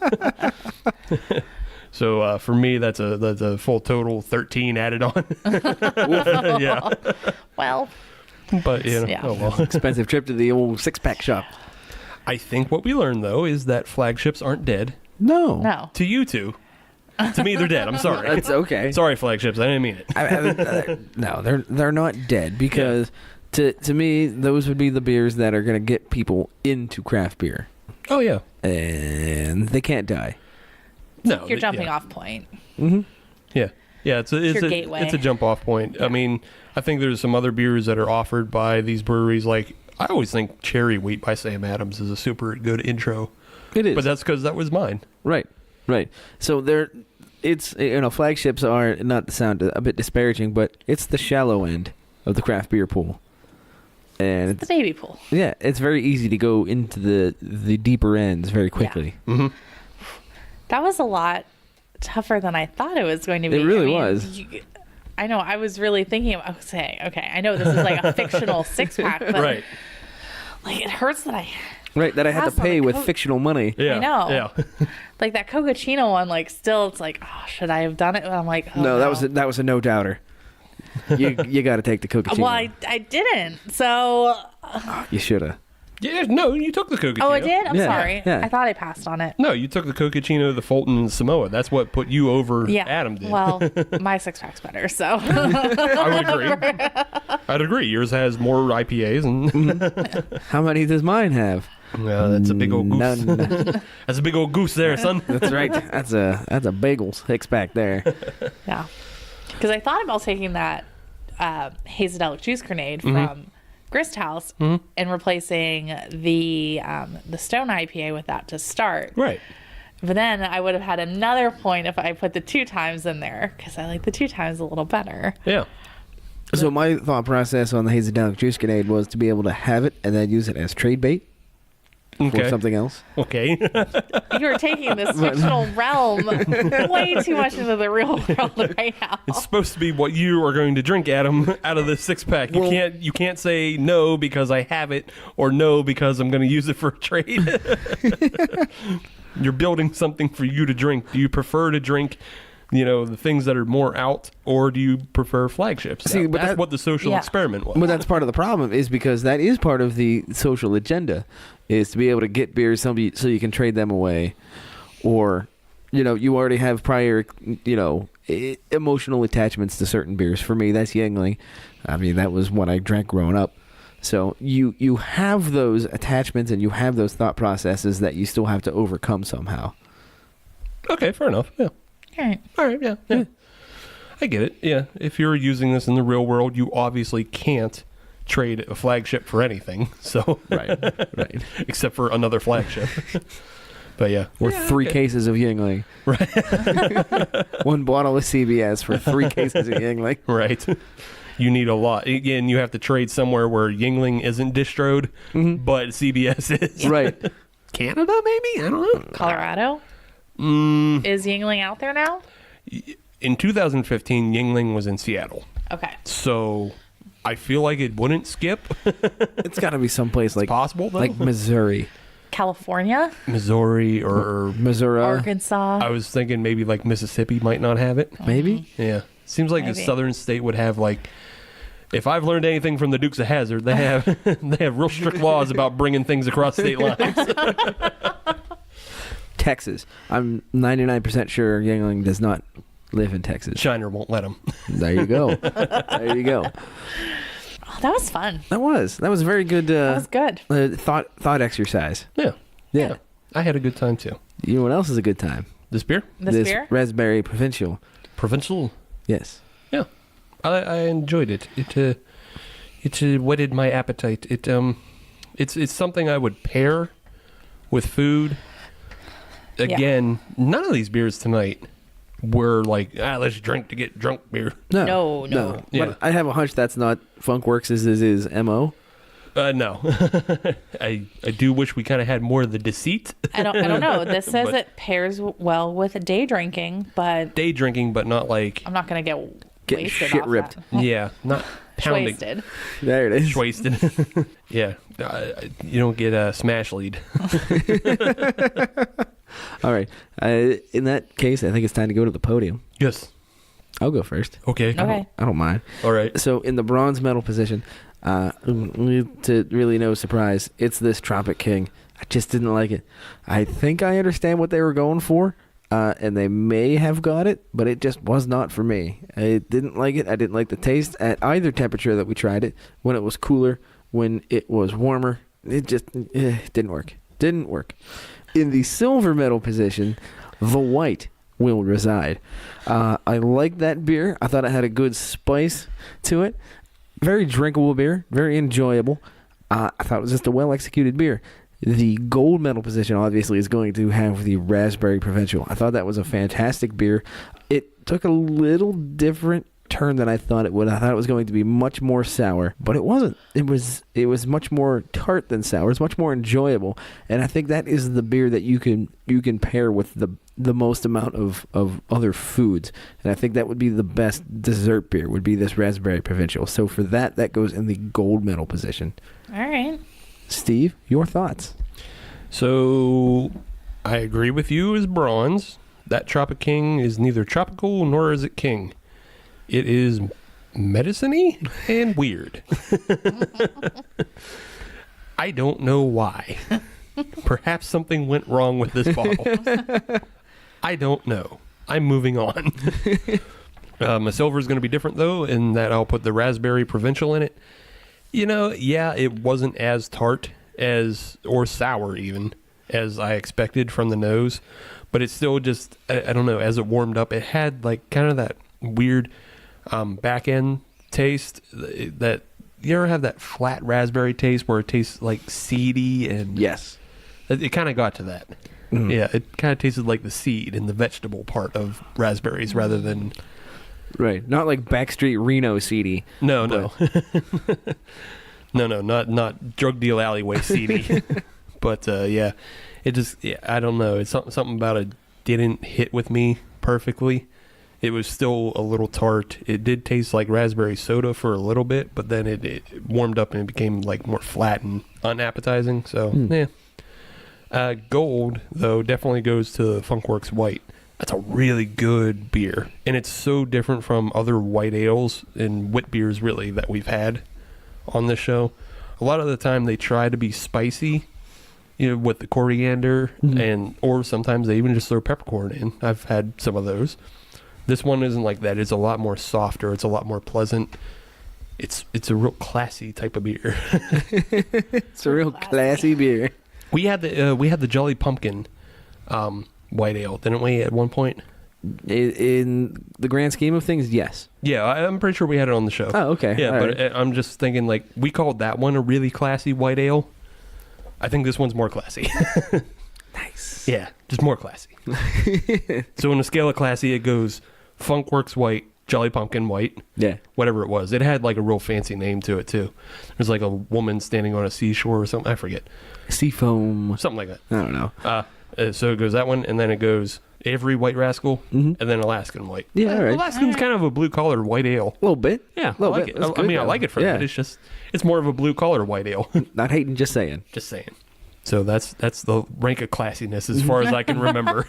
So for me, that's a full total 13 added on. Yeah. Well. But Yeah. oh well. Expensive trip to the old 6-pack shop. I think what we learned though is that flagships aren't dead. No. To you two. To me, they're dead. I'm sorry. That's okay. Sorry, flagships. I didn't mean it. No, they're not dead because to me those would be the beers that are going to get people into craft beer, Oh yeah. and they can't die. No. Your jumping off point. Yeah. Yeah, it's your a gateway. it's a jump off point. I mean, I think there's some other beers that are offered by these breweries. Like I always think Cherry Wheat by Sam Adams is a super good intro. It is, But that's because that was mine. right. So it's flagships are, not to sound a bit disparaging, but it's the shallow end of the craft beer pool, and It's the baby pool. yeah, it's very easy to go into the deeper ends very quickly. That was a lot tougher than I thought it was going to be. It really was. I know. I was really thinking about saying, okay, I know this is like a fictional 6-pack, but Right. like it hurts that I Right, that I had to Pass on pay the with Coke. fictional money. Yeah. I know. Yeah. Like that Cocachino one, like still, it's like, oh, should I have done it? I'm like, oh, No, that was a no doubter. You got to take the Coca-Cola. Well, I didn't. So. You should have. Yeah, no, you took the Cocachino. Oh, I did? I'm Yeah, sorry. yeah. I thought I passed on it. No, you took the Cocachino, the Fulton, and Samoa. That's what put you over Yeah. Adam did. Well, my 6-pack's better, so. I would agree. I'd agree. Yours has more IPAs, and How many does mine have? well, that's a big old goose. None. That's a big old goose there, son. That's right. That's a bagel six-pack there. Yeah. Because I thought about taking that Hazedelic juice grenade from Grist House and replacing the Stone IPA with that to start. Right. But then I would have had another point if I put the 2 times in there because I like the 2 times a little better. Yeah. So my thought process on the Hazedelic Juice Grenade was to be able to have it and then use it as trade bait Okay. for something else. Okay. You're taking this fictional realm way too much into the real world right now. It's supposed to be what you are going to drink, Adam, out of this 6-pack. You can't say no because I have it or no because I'm going to use it for a trade. You're building something for you to drink. Do you prefer to drink, the things that are more out, or do you prefer flagships? See, but that's what the social experiment was. But that's part of the problem is because that is part of the social agenda is to be able to get beers so you can trade them away, or you already have prior emotional attachments to certain beers. For me, that's Yuengling. I mean, that was what I drank growing up. So you have those attachments and you have those thought processes that you still have to overcome somehow. Okay, fair enough. Yeah. All right. Yeah. I get it. Yeah. If you're using this in the real world, you obviously can't trade a flagship for anything. So right. Except for another flagship. But yeah. Or 3 cases of Yuengling. Right. 1 bottle of CBS for 3 cases of Yuengling. Right. You need a lot. Again, you have to trade somewhere where Yuengling isn't distroed, but CBS is. Right. Canada, maybe? I don't know. Colorado? Is Yuengling out there now? In 2015, Yuengling was in Seattle. Okay. So I feel like it wouldn't skip. It's got to be someplace like possible, though. like Missouri. California? Missouri or Missouri. Arkansas? I was thinking maybe like Mississippi might not have it. Maybe? Yeah. Seems like Maybe. a southern state would have like. If I've learned anything from the Dukes of Hazzard, they have real strict laws about bringing things across state lines. Texas. I'm 99% sure Yuengling does not live in Texas. Shiner won't let them. There you go. There you go. Oh, that was fun. That was a very good. That was good. Thought exercise. Yeah. I had a good time too. You know what else is a good time? This beer? This beer? Raspberry Provincial. Provincial? Yes. Yeah. I enjoyed it. It whetted my appetite. It's something I would pair with food. Again, none of these beers tonight were like, let's drink to get drunk beer. No. Yeah. But I have a hunch that's not Funkwerks' is MO. No. I do wish we kind of had more of the deceit. I don't know. This says it pairs well with day drinking, but Day drinking, but not like, I'm not going to get wasted shit off ripped. that. yeah, not pounding. Wasted. There it is. Wasted. Yeah. You don't get a smash lead. All right. In that case, I think it's time to go to the podium. Yes. I'll go first. Okay. Okay. I don't mind. All right. So in the bronze medal position, to really no surprise, it's this Tropic King. I just didn't like it. I think I understand what they were going for, and they may have got it, but it just was not for me. I didn't like it. I didn't like the taste at either temperature that we tried it. When it was cooler, when it was warmer, it just didn't work. Didn't work. In the silver medal position, the white will reside. I liked that beer. I thought it had a good spice to it. Very drinkable beer. Very enjoyable. I thought it was just a well-executed beer. The gold medal position, obviously, is going to have the Raspberry Provincial. I thought that was a fantastic beer. It took a little different turn than I thought it would. I thought it was going to be much more sour, but it wasn't. It was much more tart than sour. It's much more enjoyable, and I think that is the beer that you can pair with the most amount of other foods, and I think that would be the best dessert beer would be this Raspberry Provincial. So for that goes in the gold medal position. All right. Steve, your thoughts? So I agree with you as bronze. That Tropic King is neither tropical nor is it king. It is medicine-y and weird. I don't know why. Perhaps something went wrong with this bottle. I don't know. I'm moving on. My silver is going to be different, though, in that I'll put the raspberry Provincial in it. You know, yeah, it wasn't as tart or sour even, as I expected from the nose. But it's still just, I don't know, as it warmed up, it had like kind of that weird back end taste that, you ever have that flat raspberry taste where it tastes like seedy? And Yes. It kind of got to that. Mm. Yeah, it kind of tasted like the seed and the vegetable part of raspberries rather than... Right. Not like Backstreet Reno seedy. No. No, not drug deal alleyway seedy. But yeah, it just, I don't know. It's something about it didn't hit with me perfectly. It was still a little tart. It did taste like raspberry soda for a little bit, but then it warmed up and it became like more flat and unappetizing. So, yeah. Gold, though, definitely goes to Funkwerks White. That's a really good beer. And it's so different from other white ales and wit beers, really, that we've had on this show. A lot of the time they try to be spicy, you know, with the coriander, or sometimes they even just throw peppercorn in. I've had some of those. This one isn't like that. It's a lot more softer. It's a lot more pleasant. It's a real classy type of beer. It's a real classy beer. We had the Jolly Pumpkin white ale, didn't we, at one point? In the grand scheme of things, yes. Yeah, I'm pretty sure we had it on the show. Oh, okay. Yeah, all but right. I'm just thinking, like, we called that one a really classy white ale. I think this one's more classy. Nice. Yeah, just more classy. So on a scale of classy, it goes Funkwerks White, Jolly Pumpkin White. Yeah. Whatever it was. It had like a real fancy name to it, too. There's like a woman standing on a seashore or something. I forget. Seafoam. Something like that. I don't know. So it goes that one, and then it goes Avery White Rascal, and then Alaskan White. Yeah, all right. Alaskan's kind of a blue-collar white ale. A little bit. Yeah, a little I like bit. it. That's I mean, good, I like it for yeah. that. It's more of a blue-collar white ale. Not hating, just saying. Just saying. So that's the rank of classiness as far as I can remember.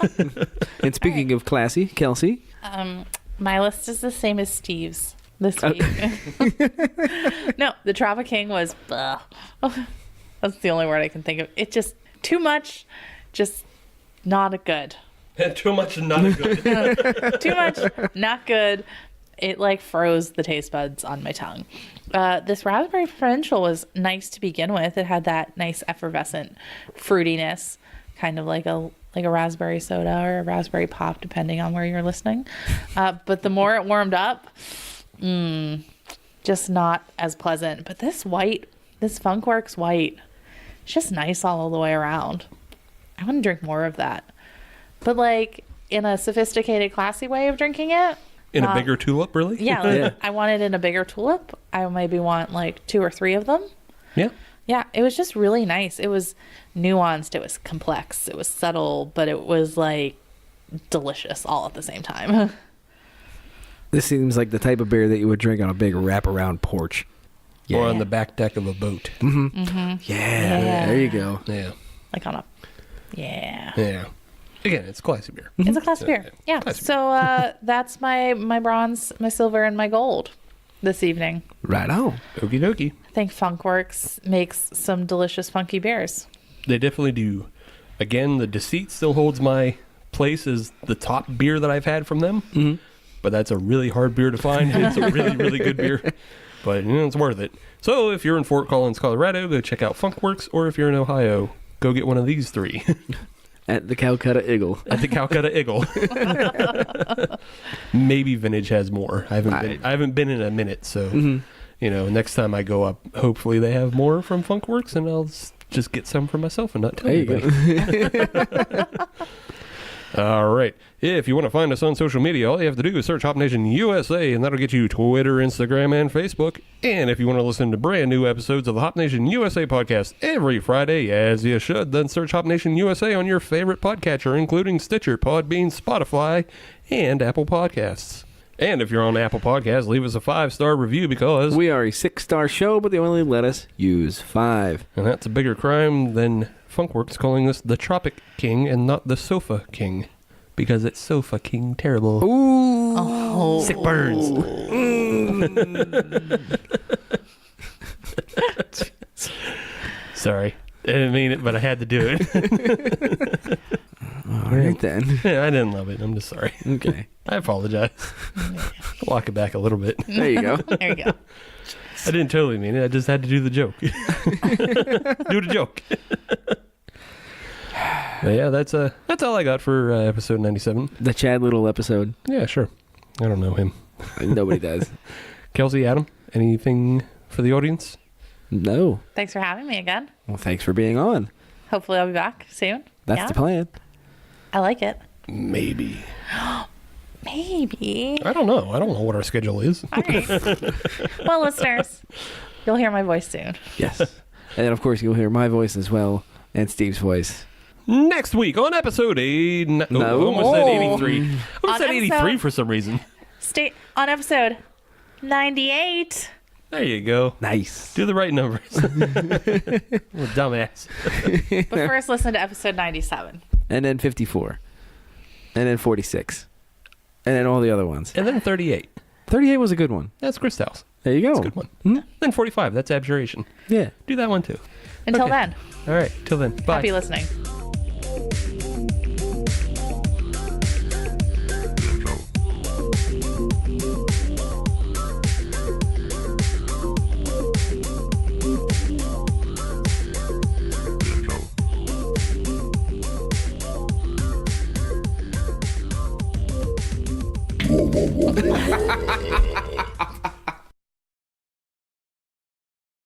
And speaking of classy, Kelsey? My list is the same as Steve's this week. No, the Tropic King was... That's the only word I can think of. It just... Too much, just not good. Too much and not good. Too much, not good. It like froze the taste buds on my tongue. This raspberry Provincial was nice to begin with. It had that nice effervescent fruitiness, kind of like a raspberry soda or a raspberry pop, depending on where you're listening. But the more it warmed up, just not as pleasant. But this Funkwerks White, it's just nice all the way around. I want to drink more of that. But like in a sophisticated, classy way of drinking it. In a bigger tulip, really? Yeah, like, I want it in a bigger tulip. I maybe want like 2 or 3 of them. Yeah. Yeah, it was just really nice. It was nuanced. It was complex. It was subtle, but it was like delicious all at the same time. This seems like the type of beer that you would drink on a big wraparound porch. Yeah. Or on the back deck of a boat. Yeah, there you go. Yeah. Like on a... Yeah. Yeah. Again, it's a classy beer. It's a classy beer. Yeah. Classy So that's my bronze, my silver, and my gold this evening. Right on. Okie dokie. I think Funkwerks makes some delicious, funky beers. They definitely do. Again, the Deceit still holds my place as the top beer that I've had from them. But that's a really hard beer to find. It's a really, really good beer. But it's worth it. So if you're in Fort Collins, Colorado, go check out Funkwerks. Or if you're in Ohio, go get one of these 3. At the Calcutta Eagle. At the Calcutta Eagle. Maybe Vintage has more. I haven't been in a minute, so next time I go up, hopefully they have more from Funkwerks, and I'll just get some for myself and not tell anybody. All right. If you want to find us on social media, all you have to do is search Hop Nation USA, and that'll get you Twitter, Instagram, and Facebook. And if you want to listen to brand new episodes of the Hop Nation USA podcast every Friday, as you should, then search Hop Nation USA on your favorite podcatcher, including Stitcher, Podbean, Spotify, and Apple Podcasts. And if you're on Apple Podcasts, leave us a 5-star review because We are a 6-star show, but they only let us use 5. And that's a bigger crime than Funkwerks calling us the Tropic King and not the Sofa King. Because it's so fucking terrible. Ooh. Oh. Sick burns. Sorry. I didn't mean it, but I had to do it. All right, then. Yeah, I didn't love it. I'm just sorry. Okay. I apologize. Walk it back a little bit. There you go. There you go. I didn't totally mean it. I just had to do the joke. Do the joke. But yeah, that's all I got for episode 97. The Chad Little episode. Yeah, sure. I don't know him. Nobody does. Kelsey, Adam, anything for the audience? No. Thanks for having me again. Well, thanks for being on. Hopefully I'll be back soon. That's the plan. I like it. Maybe. Maybe. I don't know. I don't know what our schedule is. All right. Well, listeners, you'll hear my voice soon. Yes. And then, of course, you'll hear my voice as well and Steve's voice. Next week on episode 8. No. Almost said 83. I almost said On 83 episode- for some reason. Stay on episode 98. There you go. Nice. Do the right numbers. What a dumbass. But first, listen to episode 97. And then 54. And then 46. And then all the other ones. And then 38. 38 was a good one. That's Chris House. There you go. That's a good one. Hmm? Then 45. That's Abjuration. Yeah. Do that one too. Until Okay. then, All right. Till then. Bye. happy listening.